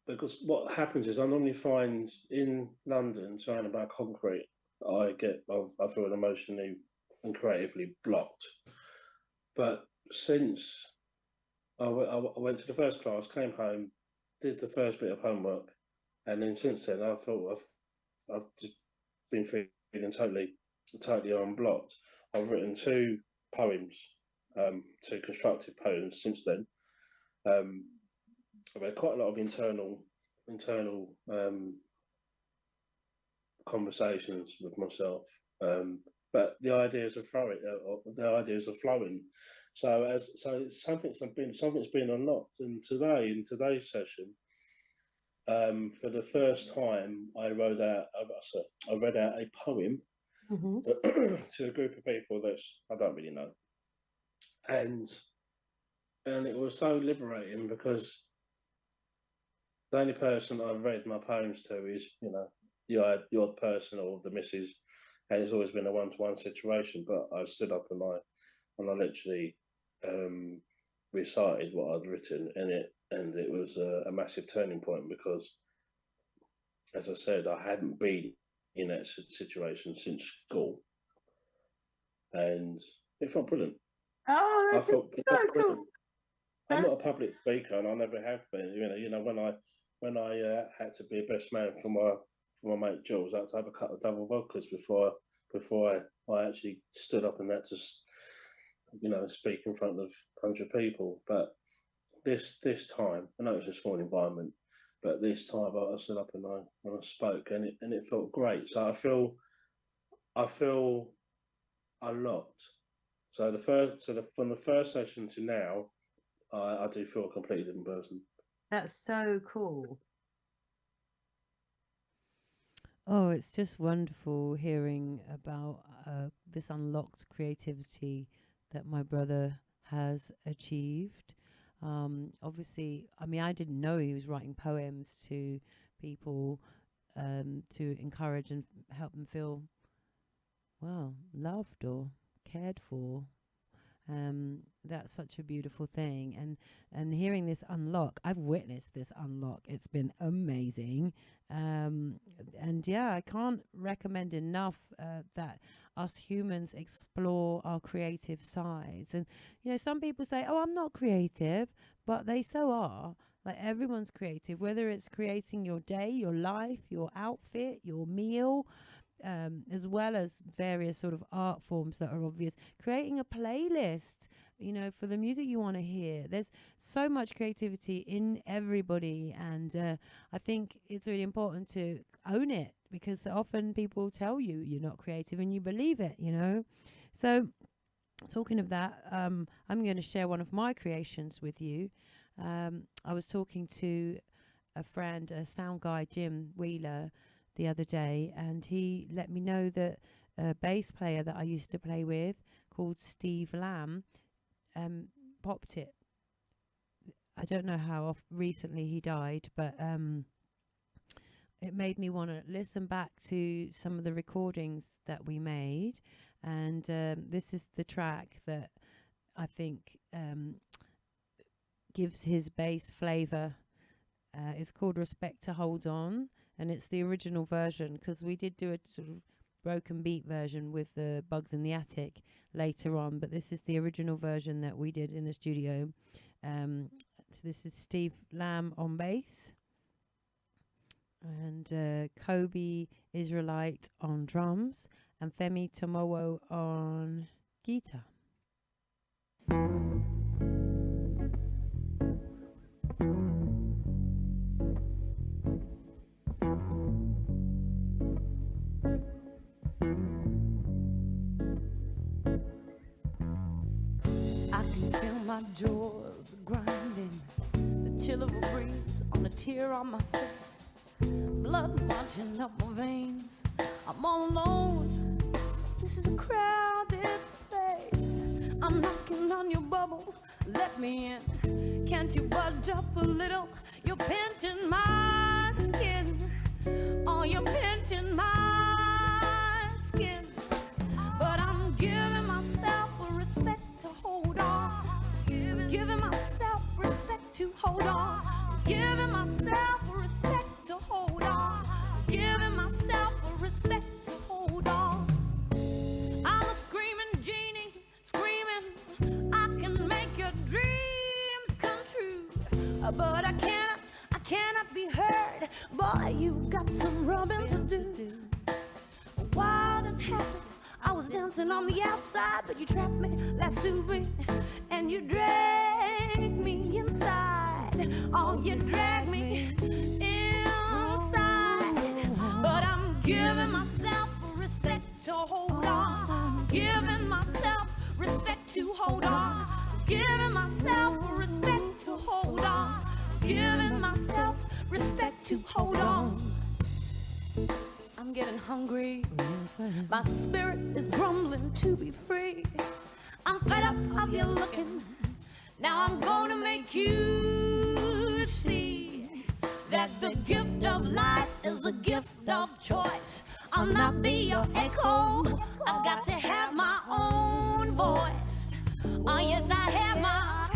Because what happens is I normally find in London, surrounded by concrete, I feel emotionally and creatively blocked. But since I went to the first class, came home, did the first bit of homework, and then since then I thought I've just been feeling totally unblocked. I've written 2 poems, 2 constructive poems since then. I've had quite a lot of internal conversations with myself, but the ideas are flowing. So something's been unlocked, and in today's session, for the first time, I read out a poem to a group of people that I don't really know, and it was so liberating because the only person I've read my poems to is, the odd person or the missus, and it's always been a one-to-one situation. But I stood up and I literally recited what I'd written in it, and it was a massive turning point because, as I said, I hadn't been in that situation since school, and it felt brilliant. Oh, that's so cool. I'm not a public speaker, and I never have been. When I had to be a best man for my mate Jules, I had to have a couple of double vodkas before I actually stood up and had to, speak in front of 100 people. But this time, I know it's a small environment, but this time I stood up and I spoke, and it felt great. So I feel unlocked. So from the first session to now, I do feel a completely different person. That's so cool. Oh, it's just wonderful hearing about this unlocked creativity that my brother has achieved. Obviously, I mean, I didn't know he was writing poems to people to encourage and help them feel, well, loved or cared for. That's such a beautiful thing, and hearing this unlock, I've witnessed this unlock. It's been amazing, and yeah, I can't recommend enough that us humans explore our creative sides. And some people say, "Oh, I'm not creative," but they so are. Like, everyone's creative, whether it's creating your day, your life, your outfit, your meal. As well as various sort of art forms that are obvious, creating a playlist, for the music you want to hear. There's so much creativity in everybody, and I think it's really important to own it, because often people tell you you're not creative and you believe it, So, talking of that, I'm going to share one of my creations with you. I was talking to a friend, a sound guy, Jim Wheeler, the other day, and he let me know that a bass player that I used to play with, called Steve Lamb, popped it. I don't know how recently he died, but it made me want to listen back to some of the recordings that we made, and this is the track that I think gives his bass flavour. It's called Respect to Hold On, and it's the original version, because we did do a sort of broken beat version with the Bugs in the Attic later on, but this is the original version that we did in the studio. So this is Steve Lamb on bass, and Kobe Israelite on drums, and Femi Tomowo on guitar. I can feel my jaws grinding, the chill of a breeze on a tear on my face, blood marching up my veins. I'm all alone, this is a crowded place. I'm knocking on your bubble, let me in. Can't you budge up a little? You're pinching my skin. Oh, you're pinching my skin. But I'm giving myself a respect to hold on. Giving myself respect to hold on. Giving myself a respect to hold on. Giving myself a respect to hold on. I'm a screaming genie, screaming. I can make your dreams come true, but I cannot be heard. Boy, you've got some rubbing to do. Wild and happy, I was dancing on the outside, but you trapped me, lassoed me, and you dragged me inside. Oh, you dragged me inside. But I'm giving myself respect to hold on. Giving myself respect to hold on. Giving myself respect to hold on. Giving myself respect to hold on. I'm getting hungry. My spirit is grumbling to be free. I'm fed up of you looking. Now I'm gonna make you see that the gift of life is a gift of choice. I'll not be your echo. I've got to have my own voice. Oh yes, I have my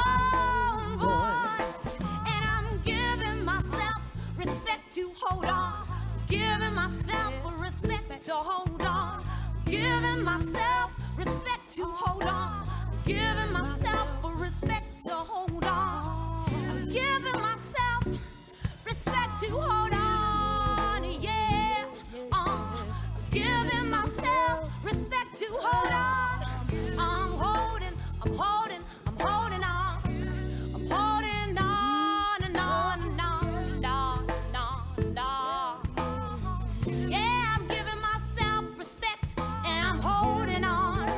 own voice. And I'm giving myself respect to hold on. Giving myself a respect to hold on. Giving myself respect to hold on. Giving myself a respect to hold on. I'm giving myself respect to hold on. Yeah. Giving myself respect to hold on. I'm holding on. I'm holding on and on and on and on. Yeah, I'm giving myself respect and I'm holding on.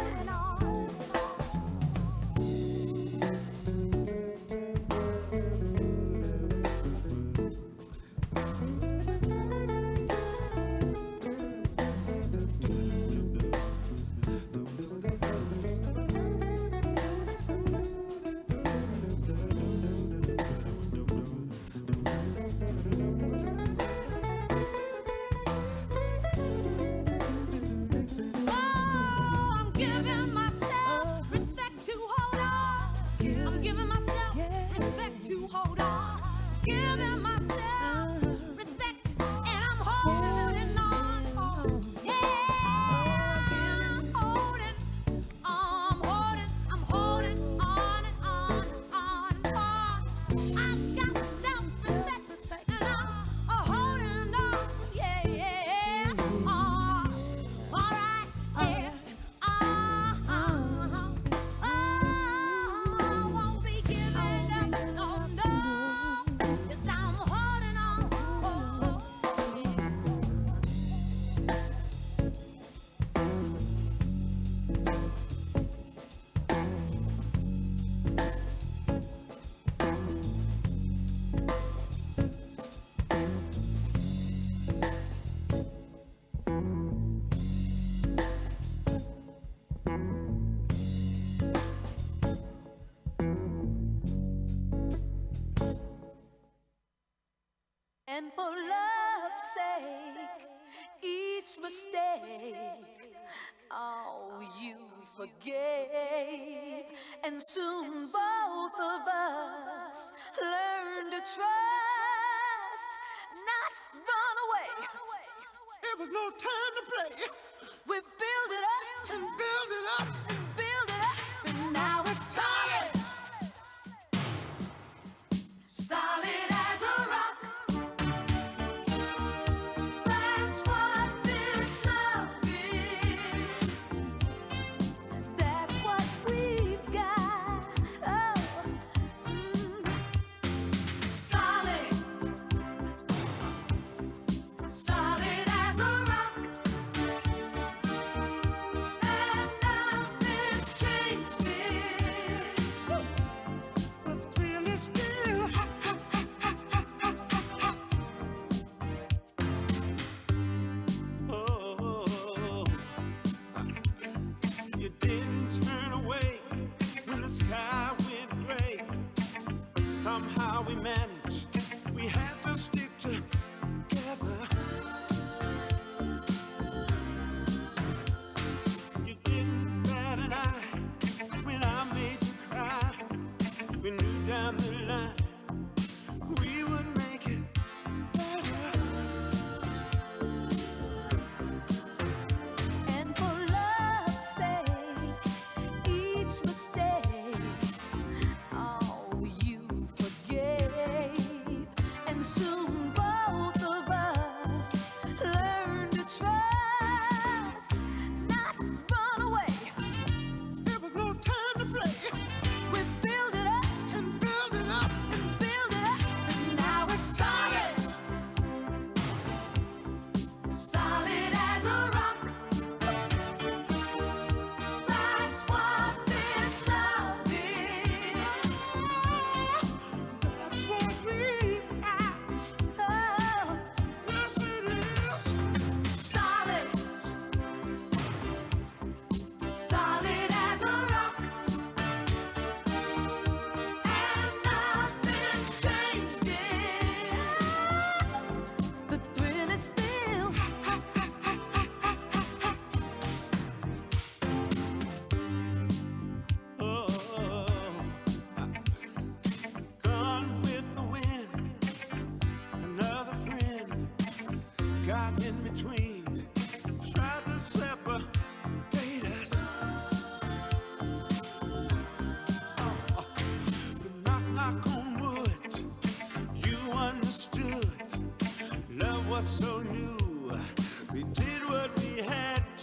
I'm giving myself respect to hold on. I'm giving myself respect to hold on. Giving myself respect and I'm holding on. Yeah, I'm holding on and on. I've got self-respect and I'm holding on. Yeah. All right. Yeah. I won't be giving up. No. Yes, I'm holding on. And for love's sake, each mistake, oh, you forgave. And soon both of us learned to trust, not run away. There was no time to play. We build it up And build it up. and build it up, and now it's solid. Solid as a rock. That's what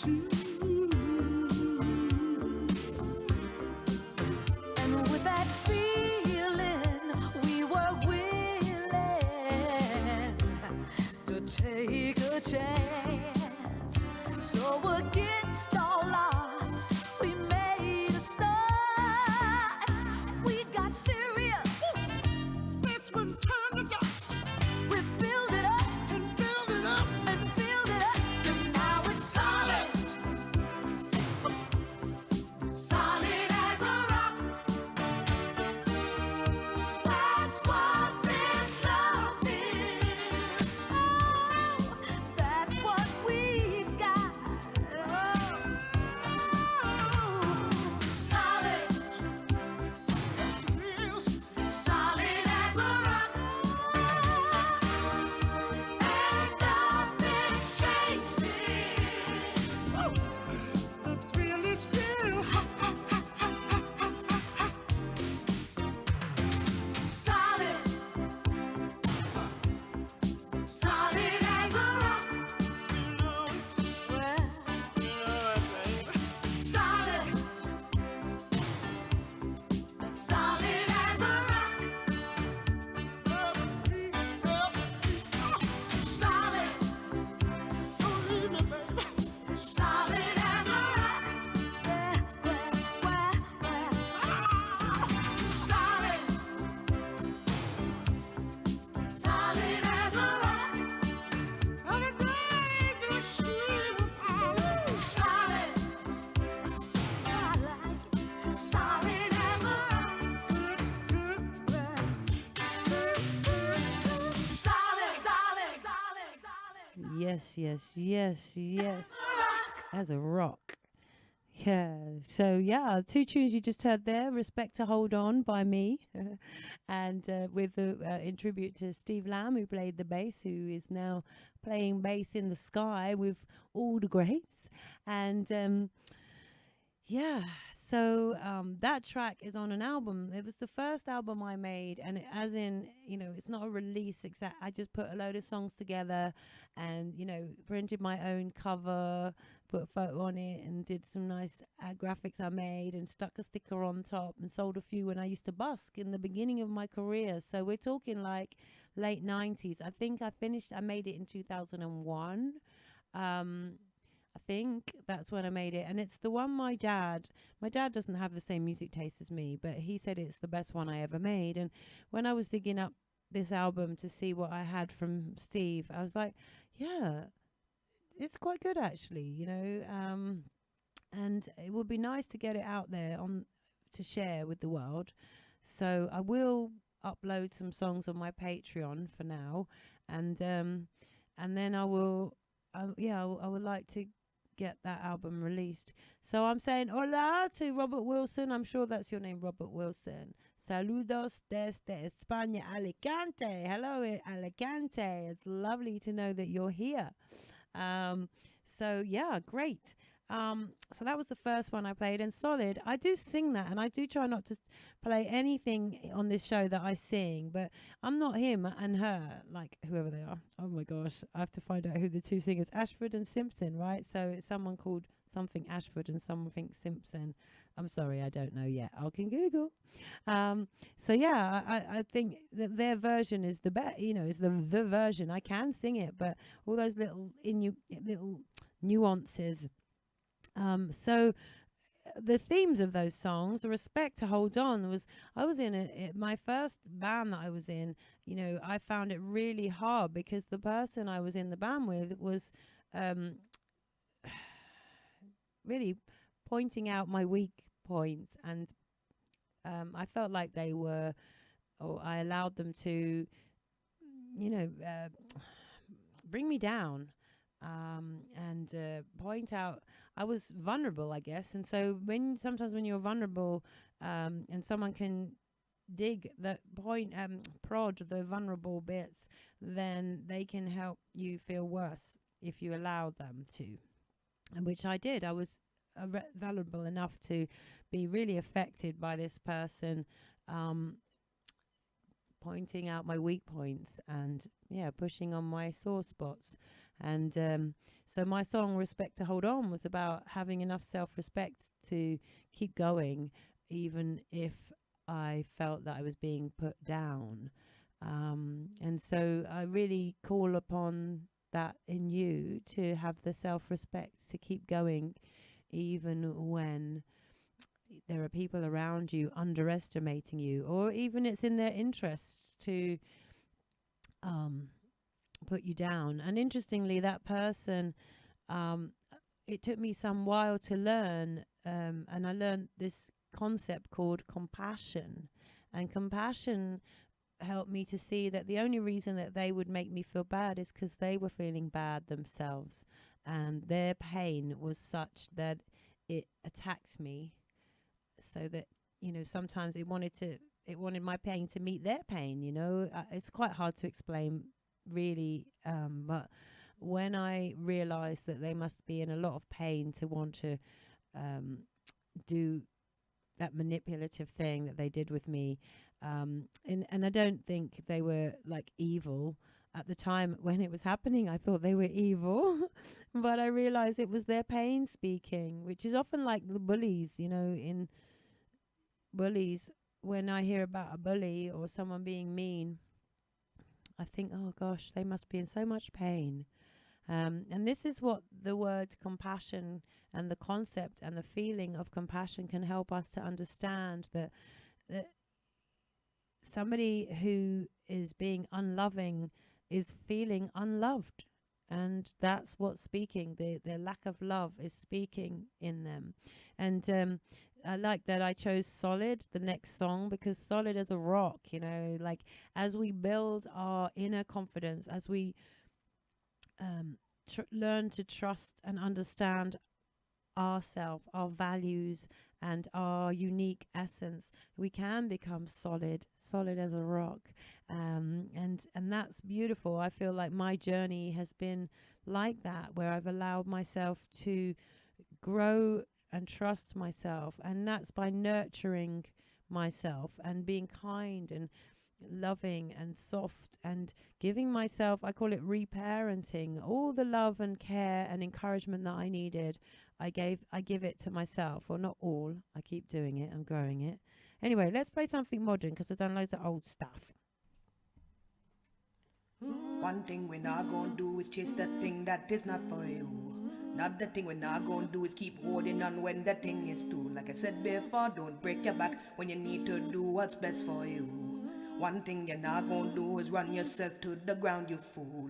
you. And with that feeling, we were willing to take a chance. So against all odds, we made a start. We got serious. This one turned to dust We build it up and build it up. and build it up, and now it's solid. Solid as a rock. That's what this love is. Oh, that's what we've got. Oh, solid, Yes, it is. solid as a rock. And nothing's changed it. The thrill is still hot. Solid, solid as a rock. You know it. Well, You know it, baby. solid, solid as a rock. Solid, Don't leave me, baby. solid as a rock. Solid, solid as a rock. Every day that she was Solid, I like it. Solid as a rock. Solid, solid, solid, solid. Yes, yes, yes, yes. Rock. As a rock. Yeah. So yeah, two tunes you just heard there: "Respect to Hold On" by me, and with the in tribute to Steve Lamb, who played the bass, who is now playing bass in the sky with all the greats. And yeah, so that track is on an album. It was the first album I made, and as in, it's not a release exact. I just put a load of songs together, and printed my own cover, put a photo on it, and did some nice graphics I made, and stuck a sticker on top, and sold a few when I used to busk in the beginning of my career. So we're talking like late 90s. I think I made it in 2001. I think that's when I made it, and it's the one my dad doesn't have the same music taste as me, but he said it's the best one I ever made. And when I was digging up this album to see what I had from Steve, I was like, yeah, it's quite good actually, and it would be nice to get it out there to share with the world. So I will upload some songs on my Patreon for now, and then I will I would like to get that album released. So I'm saying hola to Robert Wilson. I'm sure that's your name, Robert Wilson. Saludos desde España, Alicante. Hello, Alicante. It's lovely to know that you're here. So yeah, great. So that was the first one I played, and Solid. I do sing that, and I do try not to play anything on this show that I sing, but I'm not him and her, like whoever they are. Oh my gosh, I have to find out who the two singers, Ashford and Simpson, right? So it's someone called something Ashford and something Simpson. I'm sorry, I don't know yet. I can Google. So yeah, I think that their version is the best. Is the version. I can sing it, but all those little nuances. So the themes of those songs, Respect to Hold On, I was in my first band that I was in. I found it really hard because the person I was in the band with was really pointing out my weak points, and I felt like I allowed them to bring me down, and point out I was vulnerable, I guess. And so sometimes when you're vulnerable, and someone can dig the point, prod the vulnerable bits, then they can help you feel worse if you allow them to, and which I did. I was vulnerable enough to be really affected by this person pointing out my weak points and pushing on my sore spots. And so my song Respect to Hold On was about having enough self-respect to keep going, even if I felt that I was being put down. And so I really call upon that in you, to have the self-respect to keep going, even when there are people around you underestimating you, or even it's in their interest to put you down. And interestingly, that person, it took me some while to learn, and I learned this concept called compassion. And compassion helped me to see that the only reason that they would make me feel bad is because they were feeling bad themselves, and their pain was such that it attacked me, so that, you know, sometimes it wanted my pain to meet their pain, you know. It's quite hard to explain, really, but when I realized that they must be in a lot of pain to want to do that manipulative thing that they did with me, and I don't think they were like evil. At the time when it was happening, I thought they were evil, but I realized it was their pain speaking, which is often like the bullies, you know. In bullies, when I hear about a bully or someone being mean, I think, oh gosh, they must be in so much pain. And this is what the word compassion and the concept and the feeling of compassion can help us to understand, that somebody who is being unloving is feeling unloved. And that's what's speaking. The lack of love is speaking in them. And I like that I chose Solid, the next song, because solid as a rock, you know, like as we build our inner confidence, as we learn to trust and understand ourselves, our values, and our unique essence, we can become solid as a rock. And that's beautiful. I feel like my journey has been like that, where I've allowed myself to grow and trust myself, and that's by nurturing myself and being kind and loving and soft and giving myself, I call it reparenting, all the love and care and encouragement that I needed. I give it to myself, or not all. I keep doing it. I'm growing it. Anyway, let's play something modern, because I've done loads of old stuff. One thing we're not gonna do is chase the thing that is not for you. Another thing we're not gonna do is keep holding on when the thing is too. Like I said before, don't break your back when you need to do what's best for you. One thing you're not gonna do is run yourself to the ground, you fool.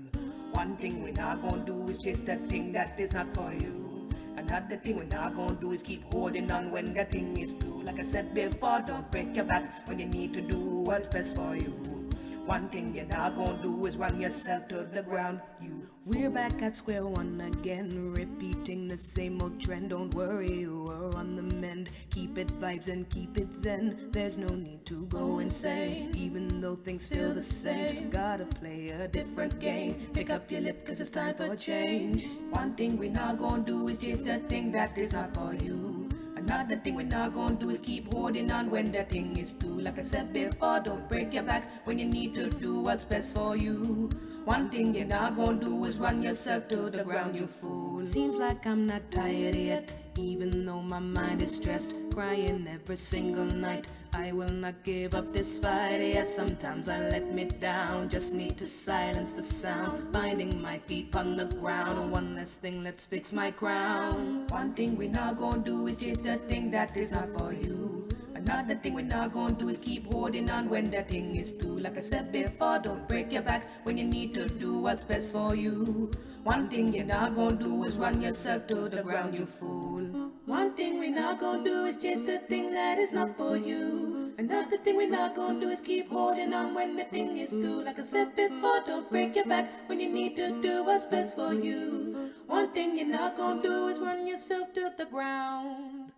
One thing we're not gonna do is chase the thing that is not for you. Another thing we're not gonna do is keep holding on when the thing is too. Like I said before, don't break your back when you need to do what's best for you. One thing you're not gonna do is run yourself to the ground, you. We're back at square one again, repeating the same old trend. Don't worry, you are on the mend. Keep it vibes and keep it zen. There's no need to go insane, even though things feel the same. Just gotta play a different game. Pick up your lip, cause it's time for a change. One thing we're not gonna do is chase the thing that is not for you. Another thing we're not gonna do is keep holding on when the thing is too. Like I said before, don't break your back when you need to do what's best for you. One thing you're not gonna do is run yourself to the ground, you fool. Seems like I'm not tired yet, even though my mind is stressed, crying every single night. I will not give up this fight. Yeah, sometimes I let me down, just need to silence the sound. Finding my feet on the ground, one less thing, let's fix my crown. One thing we're not gonna do is chase the thing that is not for you. Another thing we're not gonna do is keep holding on when that thing is too. Like I said before, don't break your back when you need to do what's best for you. One thing you're not gonna do is run yourself to the ground, you fool. One thing we're not gonna do is chase the thing that is not for you. Another thing we're not gonna do is keep holding on when the thing is too. Like I said before, don't break your back when you need to do what's best for you. One thing you're not gonna do is run yourself to the ground.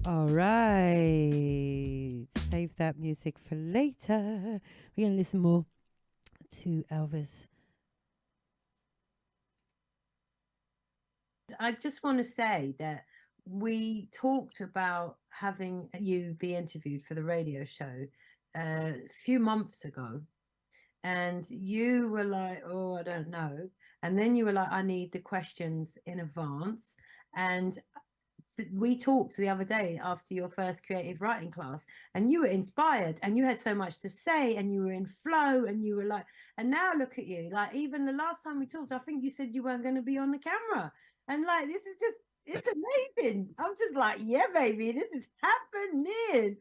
All right. Save that music for later. We're going to listen more to Elvis. I just want to say that we talked about having you be interviewed for the radio show a few months ago. and you were like, oh, I don't know. And then you were like, I need the questions in advance. And we talked the other day after your first creative writing class, and you were inspired and you had so much to say and you were in flow and you were like, and now look at you. Like, even the last time we talked, I think you said you weren't going to be on the camera. And like, this is just, it's amazing. I'm just like, yeah, baby, this is happening.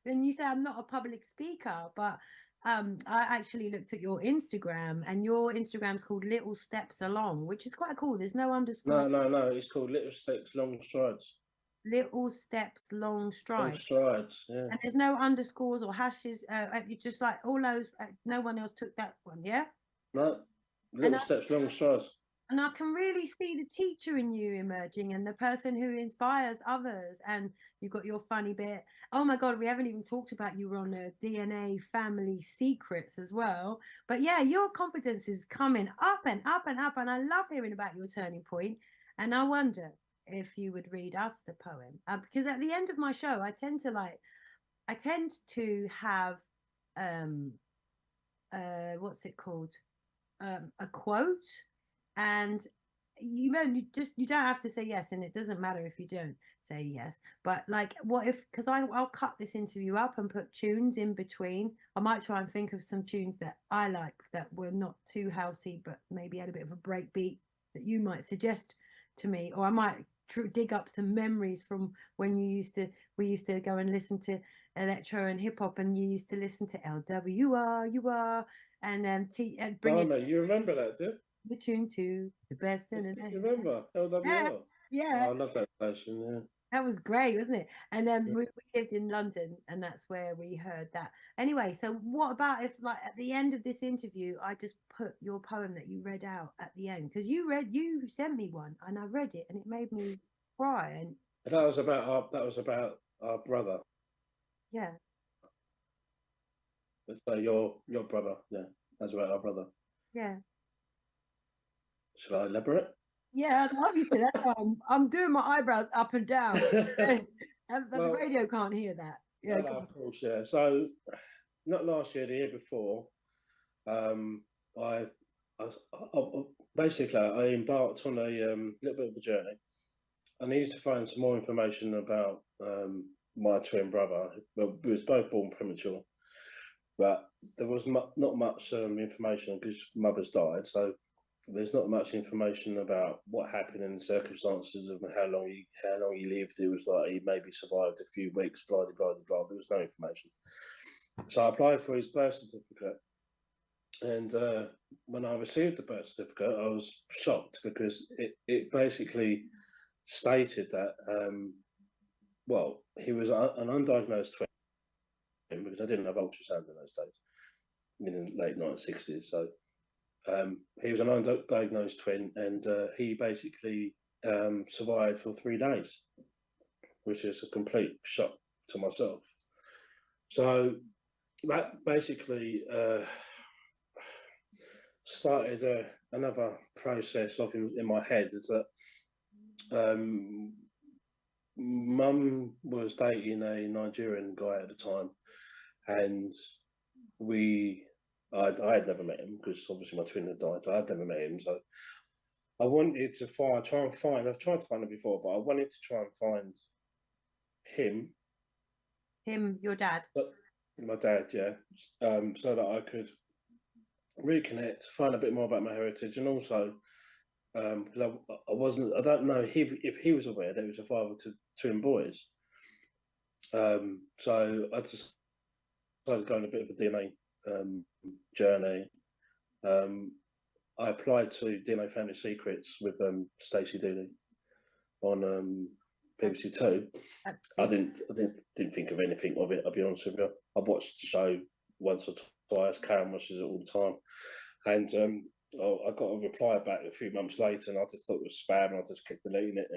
Then you say I'm not a public speaker, but I actually looked at your Instagram, and your Instagram's called Little Steps Along, which is quite cool. There's no underscore. No. It's called Little Steps, Long Strides. Little Steps Long Long Strides. Strides. Yeah. And there's no underscores or hashes. You just like all those. No one else took that one, yeah. No. Little I- Steps, Long Strides. And I can really see the teacher in you emerging, and the person who inspires others. And you've got your funny bit. Oh my God, we haven't even talked about you on DNA family secrets as well. But yeah, your confidence is coming up and up and up. And I love hearing about your turning point. And I wonder if you would read us the poem, because at the end of my show, I tend to have what's it called, a quote. And you don't have to say yes, and it doesn't matter if you don't say yes. But like, what if, because I'll cut this interview up and put tunes in between. I might try and think of some tunes that I like that were not too housey, but maybe had a bit of a break beat that you might suggest to me, or I might dig up some memories from when we used to go and listen to electro and hip hop, and you used to listen to LWR and bring Blimey, you remember that, do you? the tune to the best in the day. You remember LWR? Yeah, Oh, I love that station. Yeah. that was great, wasn't it? And then we lived in London, and that's where we heard that. Anyway, so what about if, like, at the end of this interview, I just put your poem that you read out at the end, because you sent me one, and I read it, and it made me cry. And That was about our brother. yeah, So your brother. Yeah, that's about our brother. yeah. Should I elaborate? Yeah, I'd love you to. That's why I'm doing my eyebrows up and down. And the Well, radio can't hear that. Yeah, No, of course, yeah. So, not last year, the year before, I basically I embarked on a little bit of a journey. I needed to find some more information about my twin brother. Well, we was both born premature, but there was not much information because mother's died. So there's not much information about what happened in the circumstances of how long he lived. It was like he maybe survived a few weeks, blah blah blah blah. There was no information. So I applied for his birth certificate, and when I received the birth certificate, I was shocked because it basically stated that well, he was an undiagnosed twin, because I didn't have ultrasound in those days, in the late 1960s. So he was an undiagnosed twin, and he basically survived for 3 days, which is a complete shock to myself. So that basically started another process of in my head, is that Mum was dating a Nigerian guy at the time, and I had never met him because obviously my twin had died. So I had never met him, so I wanted to try and find. I've tried to find him before, but I wanted to try and find him. Him, your dad. My dad, yeah, so that I could reconnect, find a bit more about my heritage, and also because I don't know if he was aware that he was a father to twin boys. So I just started going a bit of a DNA journey. I applied to DNA Family Secrets with Stacey Dooley on BBC Two. I didn't think of anything of it. I'll be honest with you. I watched the show once or twice. Karen watches it all the time, and I got a reply back a few months later, and I just thought it was spam, and I just kept deleting it.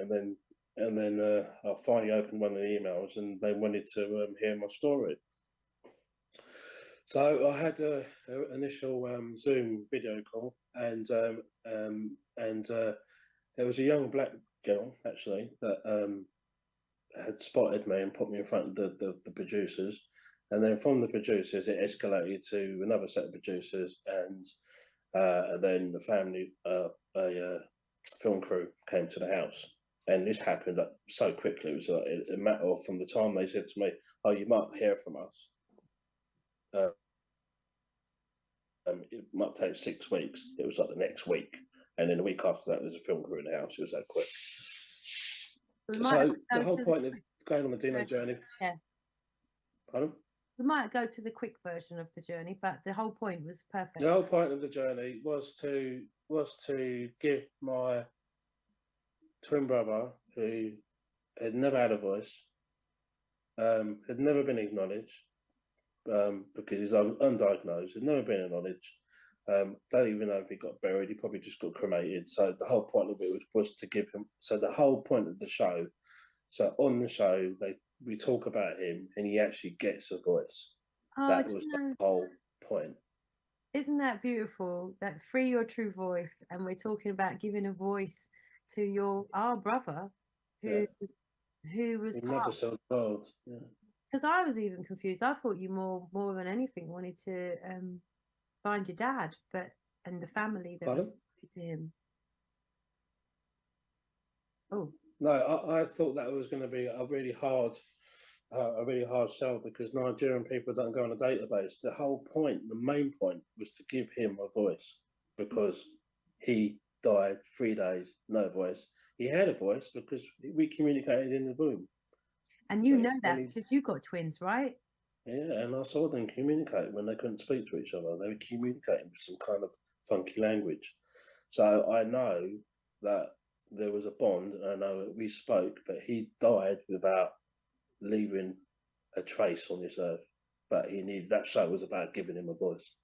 And then I finally opened one of the emails, and they wanted to hear my story. So I had an initial Zoom video call, and there was a young black girl actually that had spotted me and put me in front of the producers, And then from the producers, it escalated to another set of producers, and then the family, film crew came to the house. And this happened so quickly. It was a matter of, from the time they said to me, "Oh, you might hear from us." It might take 6 weeks. It was like the next week, and then the week after that, there's a film crew in the house. It was that quick. We might So go the whole to point of going on the Dino version. journey. Yeah. Pardon? We might go to the quick version of the journey, but the whole point was perfect. The whole point of the journey was to give my twin brother, who had never had a voice, had never been acknowledged, because he's undiagnosed, had never been acknowledged. Don't even know if he got buried. He probably just got cremated. So the whole point of it was to give him. So the whole point of the show. So on the show, we talk about him, and he actually gets a voice. Oh, That do you was know, the whole point. isn't that beautiful? That free your true voice, and we're talking about giving a voice to our brother, who was He part. never saw the world. Yeah. Because I was even confused. I thought you more than anything wanted to find your dad, and the family that Pardon? was to him. Oh, No, I thought that was going to be a really hard sell, because Nigerian people don't go on a database. The whole point, the main point, was to give him a voice, because he died 3 days, no voice. He had a voice because we communicated in the room. and you Right, know that and he- because you got twins, right? Yeah, and I saw them communicate when they couldn't speak to each other. They were communicating with some kind of funky language. So I know that there was a bond, and I know that we spoke, but he died without leaving a trace on this earth. But that show was about giving him a voice.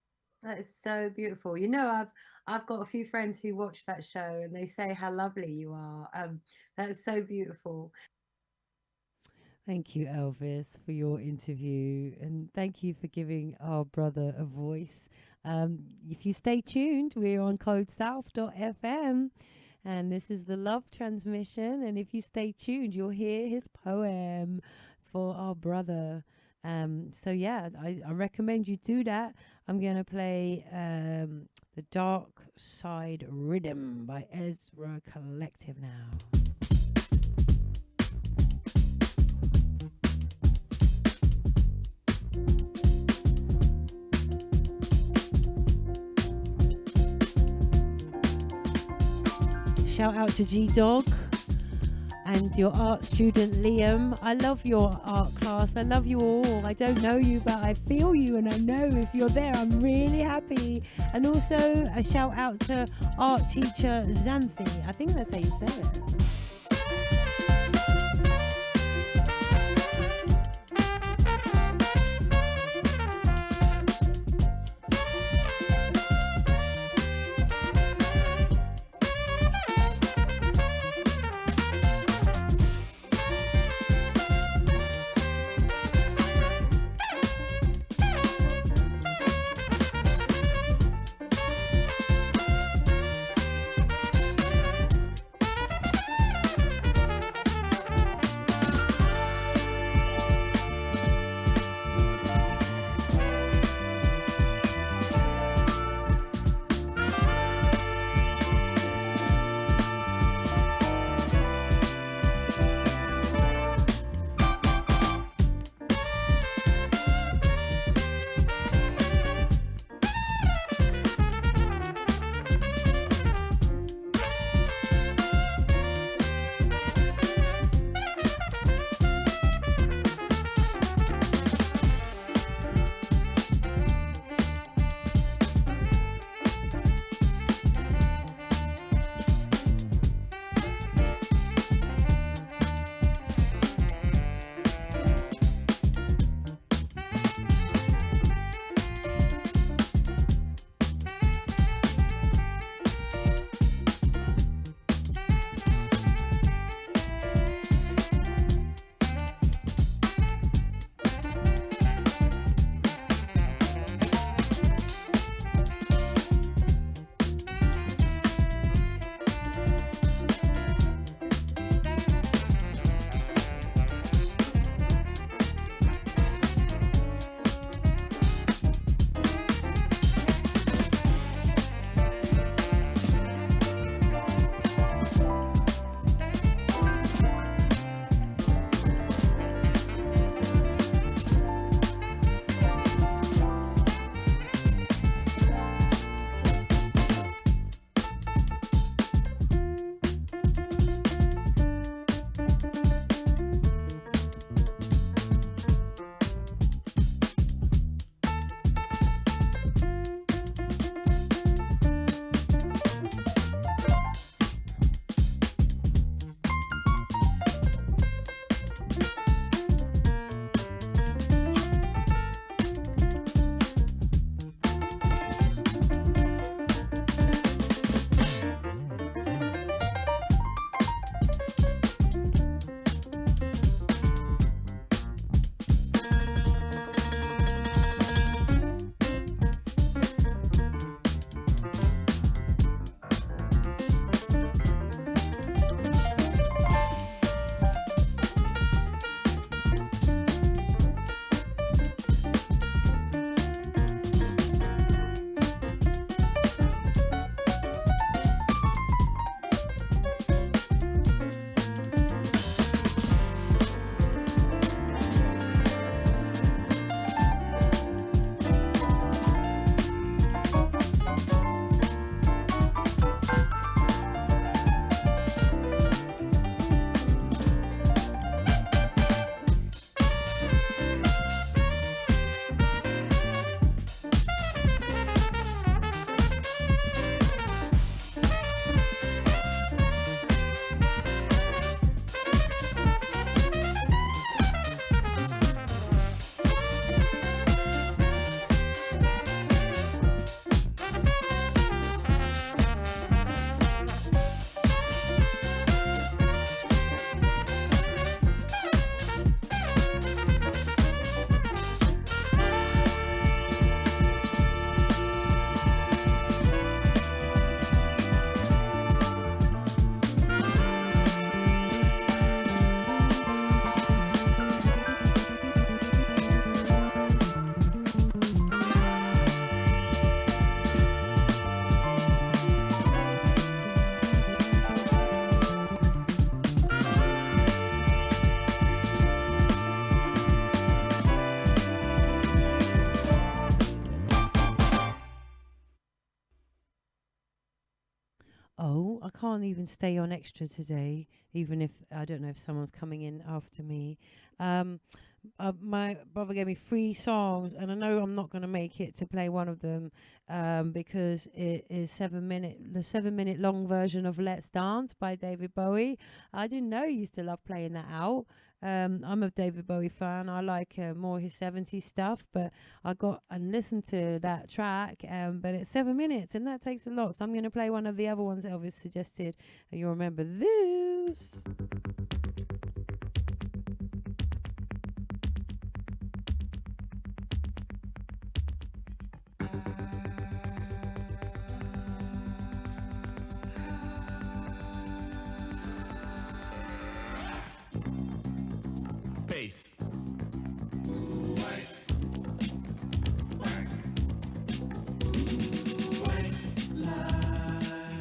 That is so beautiful. You know, I've got a few friends who watch that show, and they say how lovely you are. That's so beautiful. Thank you, Elvis, for your interview, and thank you for giving our brother a voice. If you stay tuned, we're on CodeSouth.fm, and this is the Love Transmission. And if you stay tuned, you'll hear his poem for our brother. So yeah, I recommend you do that. I'm gonna play The Dark Side Rhythm by Ezra Collective now. Shout out to G-Dog and your art student Liam. I love your art class. I love you all. I don't know you, but I feel you, and I know if you're there, I'm really happy. And also a shout out to art teacher Xanthi. I think that's how you say it. can't even stay on extra today, even if I don't know if someone's coming in after me. My brother gave me 3 songs, and I know I'm not going to make it to play one of them because it is the 7-minute long version of Let's Dance by David Bowie. I didn't know he used to love playing that out. I'm a David Bowie fan. I like more his 70s stuff, but I got and listened to that track, but it's 7 minutes, and that takes a lot. So I'm going to play one of the other ones Elvis suggested, and you'll remember this. Bass.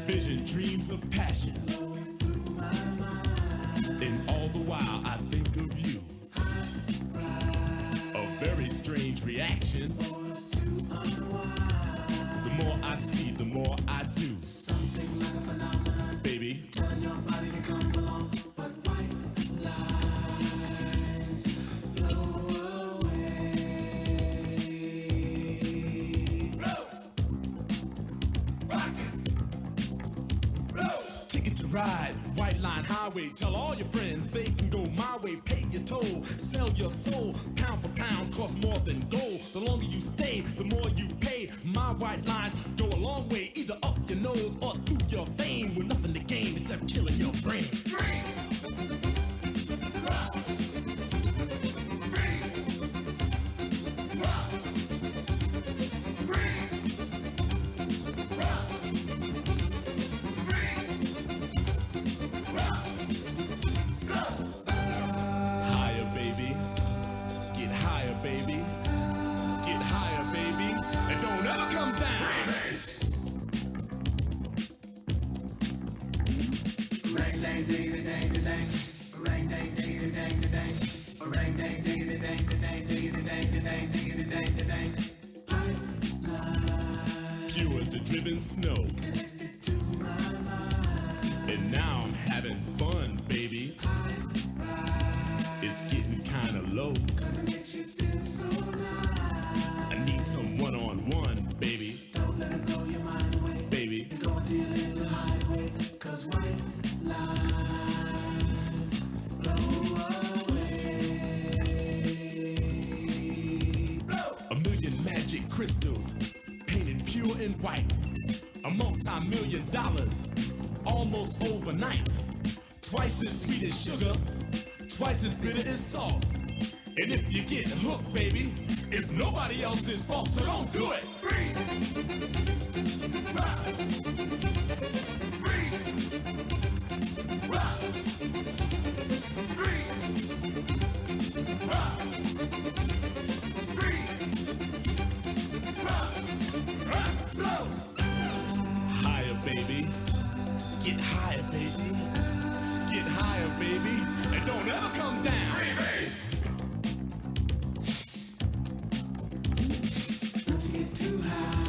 Vision, dreams of passion. And all the while I think of you. A very strange reaction. The more I see, the more I do. Something like a phenomenon. Baby. Tell your body to come along, but white lines blow away. Blow. Rock it. Blow. Ticket to ride, White Line Highway. Tell all your friends they can go my way. Pay your toll, sell your soul. Pound for pound, costs more than gold. The longer you stay, the more you pay. My white lines go a long way, either up your nose or through your vein. With nothing to gain except killing your brain. Free. Rock. Free. Rock. Free. Rock. Free. Rock. Go. Higher, baby. Get higher, baby. Get higher, baby. And don't ever come down. Rang dang diggity dang dang. Rang dang diggity dang dang. Rang dang diggity dang dang diggity dang dang diggity dang dang. Pure as the driven snow. And now I'm having fun, baby. It's getting kinda low. Cause it makes you feel so nice. I need some one-on-one, baby. Don't let it blow your mind away. Baby. Go and deal in the highway. Cause white lines blow away. Blow. A million magic crystals painted pure and white. A multi-million dollars almost overnight. Twice as sweet as sugar. Twice as bitter as salt. And if you get hooked, baby, it's nobody else's fault, so don't do it. Free. Rock. Free. Rock. Free. Rock. Free. Rock. Rock. Blow. Higher, baby. Get higher, baby. Get higher, baby. And don't ever come down. Free bass. Don't you get too high.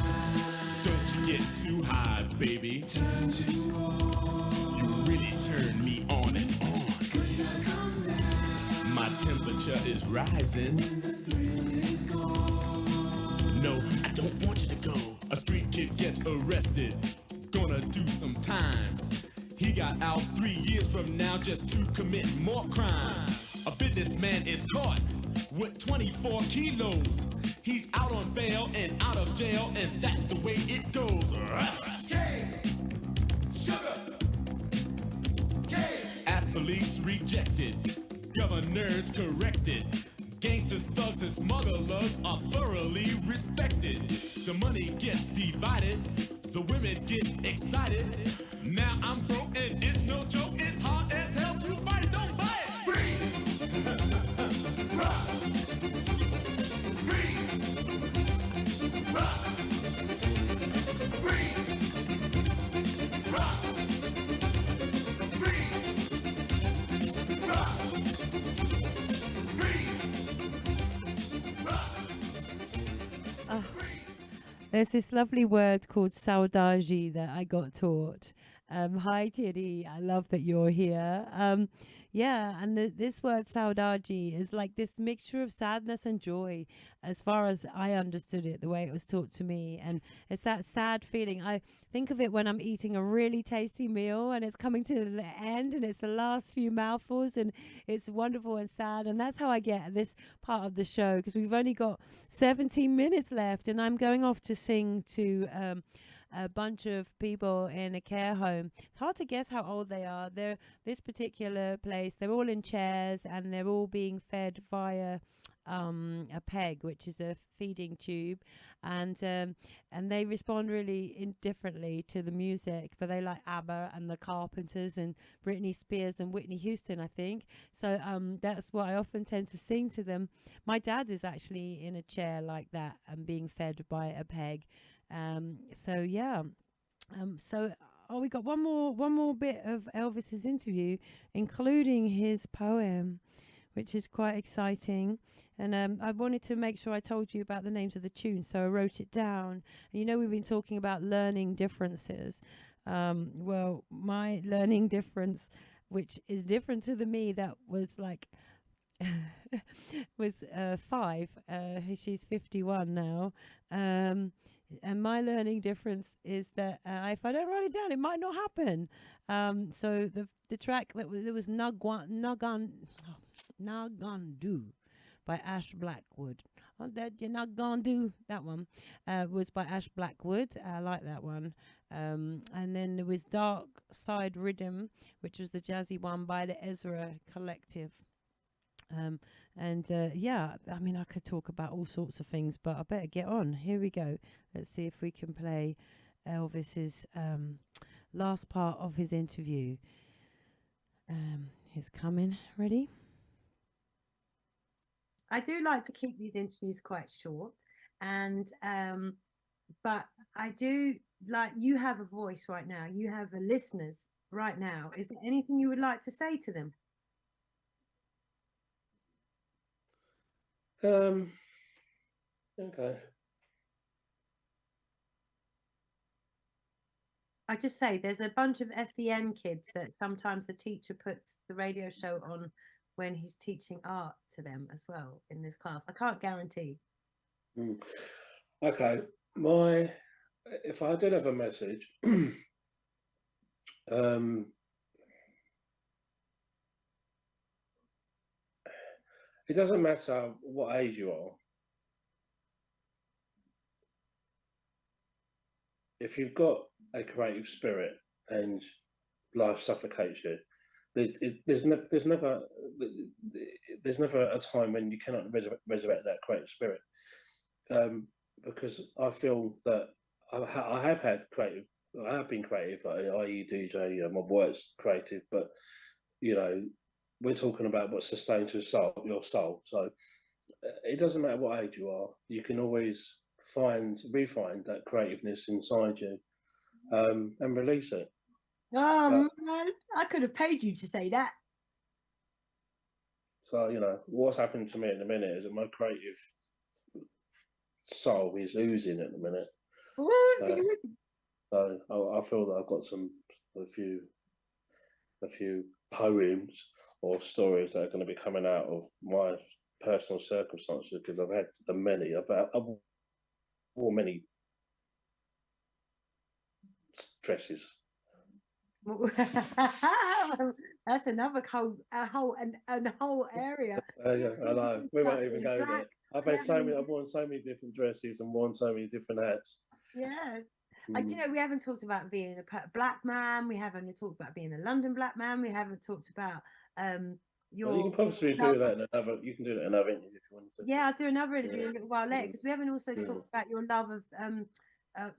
Don't you get too high, baby. Turns you on. You really turn me on and on. Cause you gotta come down. My temperature is rising. When the thrill is gone. No, I don't want you to go. A street kid gets arrested. Gonna do some time. He got out 3 years from now just to commit more crime. A businessman is caught with 24 kilos. He's out on bail and out of jail, and that's the way it goes. K, sugar, K. Athletes rejected, governors corrected. Gangsters, thugs, and smugglers are thoroughly respected. The money gets divided, the women get excited. Now I'm broke and it's no joke. It's hard as hell to fight it. Don't buy it. Freeze. Rock. Freeze. Rock. Freeze. Rock. Freeze. Rock. Freeze. Rock. There's this lovely word called saudade that I got taught. Hi, Titty. I love that you're here. Yeah, and this word saudaji is like this mixture of sadness and joy, as far as I understood it, the way it was taught to me. And it's that sad feeling. I think of it when I'm eating a really tasty meal and it's coming to the end and it's the last few mouthfuls and it's wonderful and sad. And that's how I get this part of the show, because we've only got 17 minutes left and I'm going off to sing to a bunch of people in a care home. It's hard to guess how old they are. They're this particular place. They're all in chairs and they're all being fed via a peg, which is a feeding tube, and they respond really indifferently to the music, but they like ABBA and the Carpenters and Britney Spears and Whitney Houston, I think. So that's what I often tend to sing to them. My dad is actually in a chair like that and being fed by a peg. So yeah. So we got one more bit of Elvis's interview, including his poem, which is quite exciting. And I wanted to make sure I told you about the names of the tunes, so I wrote it down. And you know, we've been talking about learning differences. Well, my learning difference, which is different to the me that was like was 5. She's 51 now. And my learning difference is that if I don't write it down, it might not happen. So the track that was Nagandu by Ash Blackwood. That you're not gonna do that one was by Ash Blackwood. I like that one. And then there was Dark Side Rhythm, which was the jazzy one by the Ezra Collective. Yeah, I mean, I could talk about all sorts of things, but I better get on. Here we go. Let's see if we can play Elvis's last part of his interview. He's coming. Ready? I do like to keep these interviews quite short, and but I do like, you have a voice right now. You have listeners right now. Is there anything you would like to say to them? Okay. I just say there's a bunch of SEN kids that sometimes the teacher puts the radio show on when he's teaching art to them as well in this class. I can't guarantee. Okay. If I did have a message, it doesn't matter what age you are. If you've got a creative spirit and life suffocates you, there's never a time when you cannot resurrect that creative spirit. Because I feel that I have been creative, i.e. DJ, my work's creative, but you know, we're talking about what sustains your soul. So it doesn't matter what age you are, you can always refine that creativeness inside you, and release it. Man, I could have paid you to say that. So, you know, what's happening to me at the minute is that my creative soul is oozing at the minute. So I feel that I've got a few poems or stories that are going to be coming out of my personal circumstances, because I've had many. I've worn many dresses. That's another whole area. Yeah, I know. We won't even go there. I've worn so many different dresses and worn so many different hats. Yes. You know, we haven't talked about being a black man. We haven't talked about being a London black man. We haven't talked about your. Well, you can possibly do that in another. You can do that in another interview if you want to. Yeah, I'll do another interview a little while later, because we haven't also talked about your love of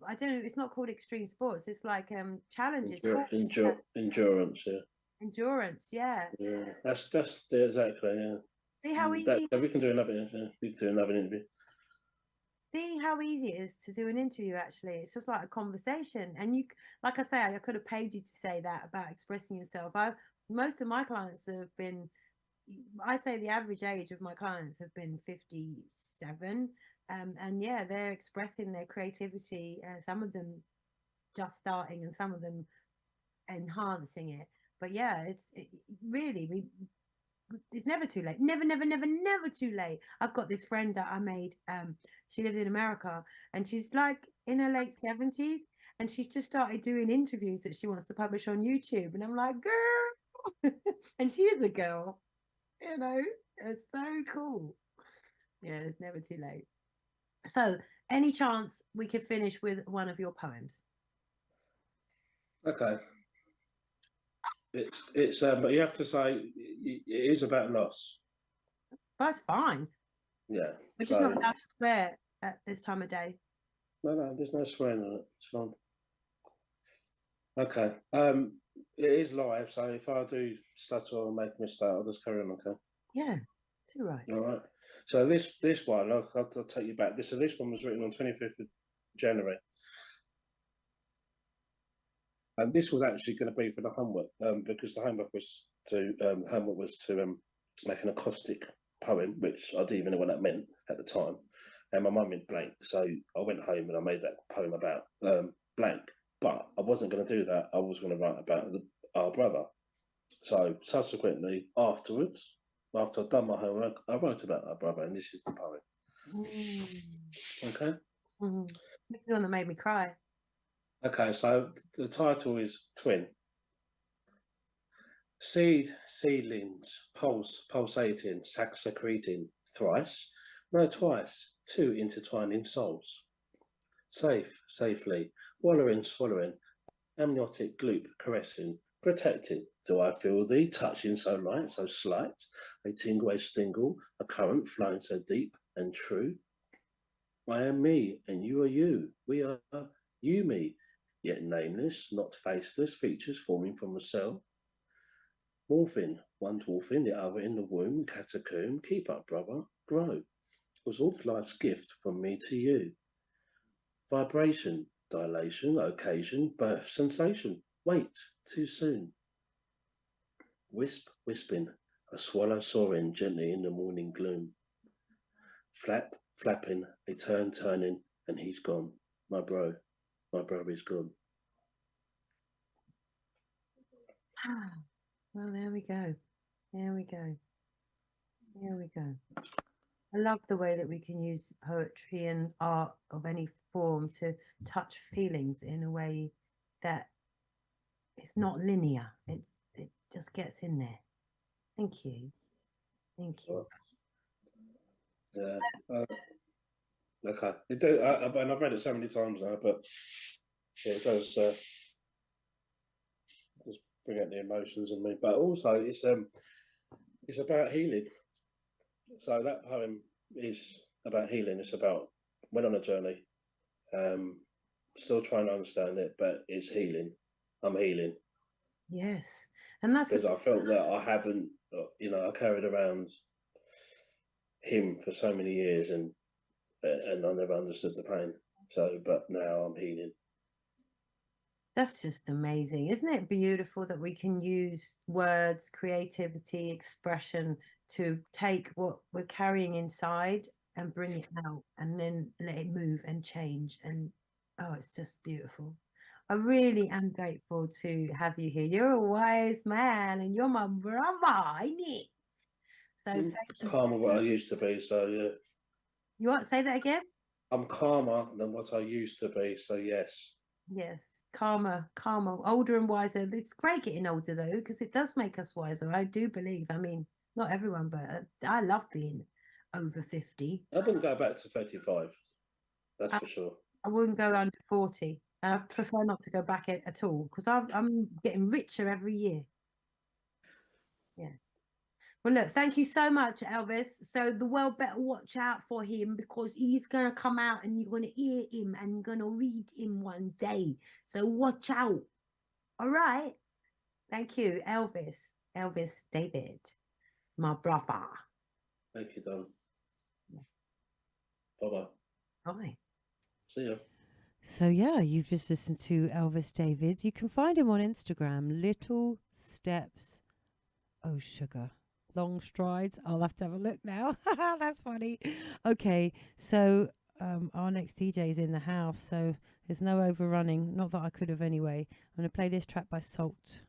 I don't know. It's not called extreme sports. It's like challenges. Endurance. Yeah. Endurance. Yeah. Yeah. That's exactly. Yeah. See how easy. We can do another. We can do another interview. See how easy it is to do an interview. Actually, it's just like a conversation, and you, like I say, I could have paid you to say that about expressing yourself. Most of my clients have been, I'd say the average age of my clients have been 57, and yeah, they're expressing their creativity. Some of them just starting, and some of them enhancing it. But yeah, really it's never too late. Never too late. I've got this friend that I made. She lives in America, and she's like in her late 70s, and she's just started doing interviews that she wants to publish on YouTube. And I'm like, girl, and she is a girl. You know, it's so cool. Yeah, it's never too late. So, any chance we could finish with one of your poems? Okay. It's but you have to say it is about loss. That's fine. Yeah. We're just not allowed to swear at this time of day. No, there's no swearing on it. It's fine. Okay. It is live, so if I do stutter or make a mistake, I'll just carry on. Okay. Yeah, too right. All right. So this one, I'll take you back. This one was written on 25th of January. And this was actually going to be for the homework, because the homework was to make an acrostic poem, which I didn't even know what that meant at the time. And my mum went blank, so I went home and I made that poem about blank. But I wasn't going to do that. I was going to write about our brother. So subsequently, afterwards, after I'd done my homework, I wrote about our brother, and this is the poem. Okay. This is the one that made me cry. Okay, so the title is Twin. Seedlings, pulsating, secreting, thrice, no twice, two intertwining souls. Safely, wallowing, swallowing, amniotic gloop caressing, protecting. Do I feel thee touching so light, so slight? A tingle, a stingle, a current flowing so deep and true. I am me, and you are you. We are you, me. Yet nameless, not faceless, features forming from a cell. Morphing, one dwarfing, the other in the womb, catacomb, keep up, brother, grow. Was all life's gift from me to you. Vibration, dilation, occasion, birth, sensation. Wait, too soon. Wisp, wisping, a swallow soaring gently in the morning gloom. Flap, flapping, a turning, and he's gone. My bro is gone. Well, there we go. There we go. There we go. I love the way that we can use poetry and art of any form to touch feelings in a way that it's not linear. It just gets in there. Thank you. Thank you. Yeah. Okay. And I've read it so many times now, but yeah, it does just bring out the emotions in me. But also, it's about healing. So that poem is about healing. It's about went on a journey, still trying to understand it, but it's healing. I'm healing. Yes, and that's because I felt that I haven't, I carried around him for so many years, and I never understood the pain. So, but now I'm healing. That's just amazing. Isn't it beautiful that we can use words, creativity, expression to take what we're carrying inside and bring it out and then let it move and change. And oh, it's just beautiful. I really am grateful to have you here. You're a wise man and you're my brother, ain't it? So thank you. Calmer than what I used to be, so yeah. You want to say that again? I'm calmer than what I used to be, so yes. Yes, calmer, older and wiser. It's great getting older though, because it does make us wiser. I do believe. I mean, not everyone, but I love being over 50. I wouldn't go back to 35. That's for sure. I wouldn't go under 40. I prefer not to go back at all because I'm getting richer every year. Yeah. Well, look, thank you so much, Elvis. So the world better watch out for him because he's going to come out and you're going to hear him and you're going to read him one day. So watch out. All right. Thank you, Elvis. Elvis David, my brother. Thank you, Don. Bye-bye. Bye. See ya. So yeah, you've just listened to Elvis David. You can find him on Instagram, Little Steps Oh Sugar. Long strides. I'll have to have a look now. That's funny. Okay, so our next DJ is in the house, so there's no overrunning. Not that I could have anyway. I'm going to play this track by Salt.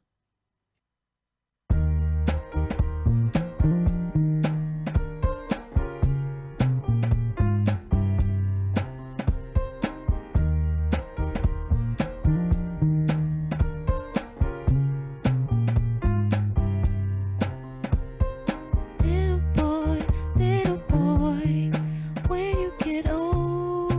Little boy, when you get older,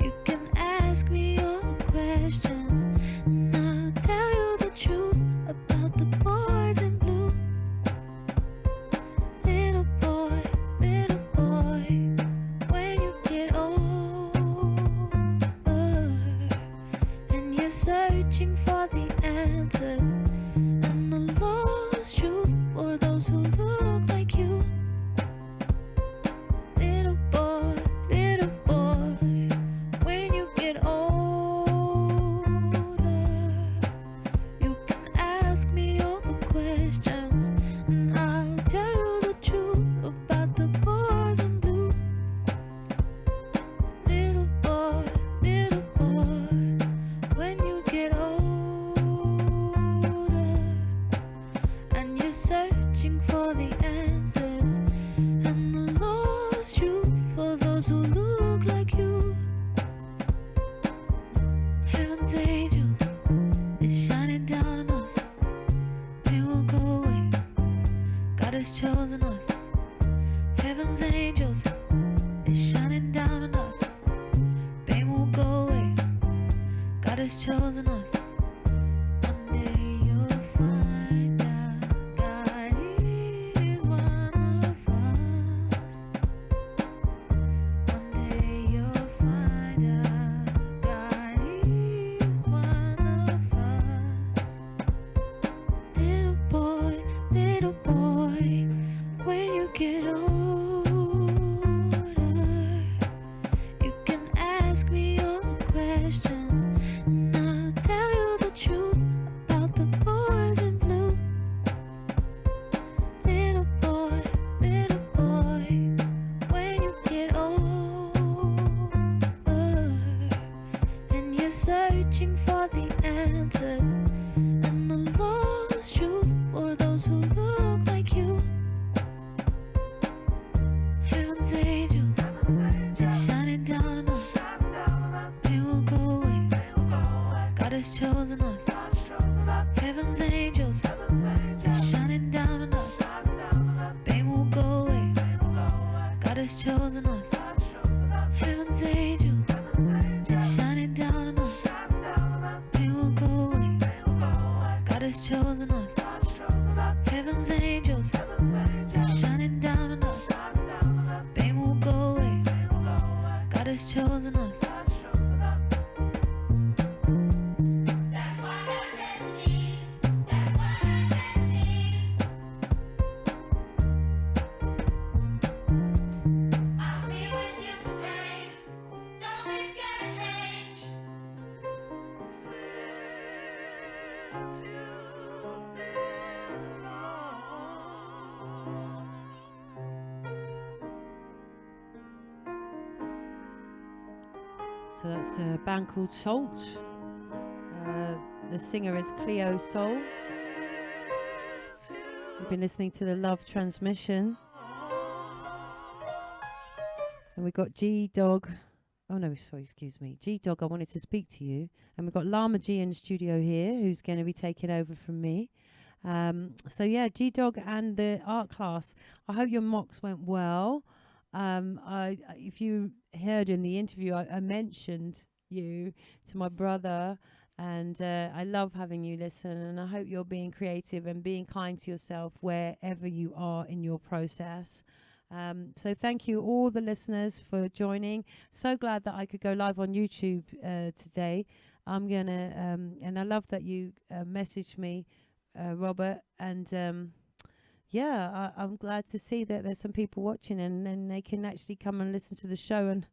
you can ask me all the questions, and I'll tell you the truth about the boys in blue. Little boy, when you get older, and you're searching for the answers and the lost truth for those who look like you. Little boy, when you get older, you can ask me all the questions, and I'll tell you the truth about the boys in blue. Little boy, when you get older, and you're searching for the answers and the lost truth for those who look like you. Heaven's angels, they're shining down on us. Pain will go away. God has chosen us. Heaven's angels, they're shining down on us. Pain will go away. God has chosen us. One day you'll find out God is one of us. One day you'll find out God is one of us. Little boy, when you get older, you can ask me all the questions, and I'll tell you the truth about the boys in blue. Little boy, when you get older, and you're searching for the answers and the lost truth for those who look like you. Heaven's angels, they're shining down on us. Pain will go away. God has chosen us. Heaven's angels, they're shining down on us. Pain will go away. God has chosen us. Heaven's angels, they're shining down on us. Pain will go away. God has chosen us. Heaven's angels, they're shining down on us. Pain will go away. God has chosen us. That's what God said to me. That's what God said to me. I'll be with you for pain. Don't be scared of change. So that's a band called Salt. The singer is Cleo Soul. You've been listening to the Love Transmission. And we've got G-Dog. Oh no, sorry, excuse me. G-Dog, I wanted to speak to you. And we've got Lama G in the studio here, who's going to be taking over from me. So yeah, G-Dog and the art class. I hope your mocks went well. If you heard in the interview, I mentioned you to my brother, and I love having you listen, and I hope you're being creative and being kind to yourself wherever you are in your process. So thank you all the listeners for joining. So glad that I could go live on YouTube today. I'm gonna and I love that you messaged me, Robert, and yeah, I'm glad to see that there's some people watching, and then they can actually come and listen to the show. And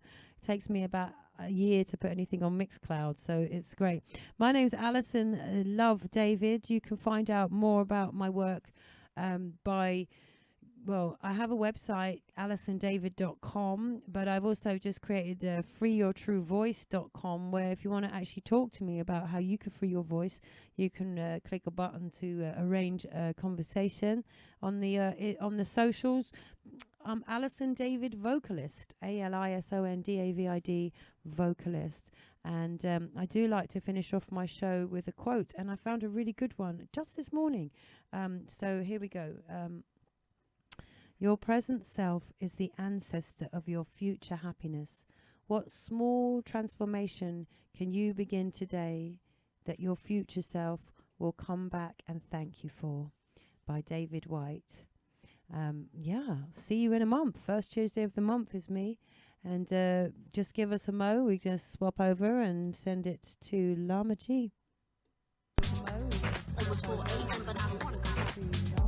it takes me about a year to put anything on Mixcloud, so it's great. My name's Alison Love David. You can find out more about my work by well, I have a website, AlisonDavid.com, but I've also just created freeyourtruevoice.com, where if you want to actually talk to me about how you can free your voice, you can click a button to arrange a conversation on the socials. I'm Alison David Vocalist, ALISONDAVID vocalist. And I do like to finish off my show with a quote, and I found a really good one just this morning. So here we go. Your present self is the ancestor of your future happiness. What small transformation can you begin today that your future self will come back and thank you for? By David White. See you in a month. First Tuesday of the month is me. And just give us a mo. We just swap over and send it to Lama G. It was 4 a.m., but I want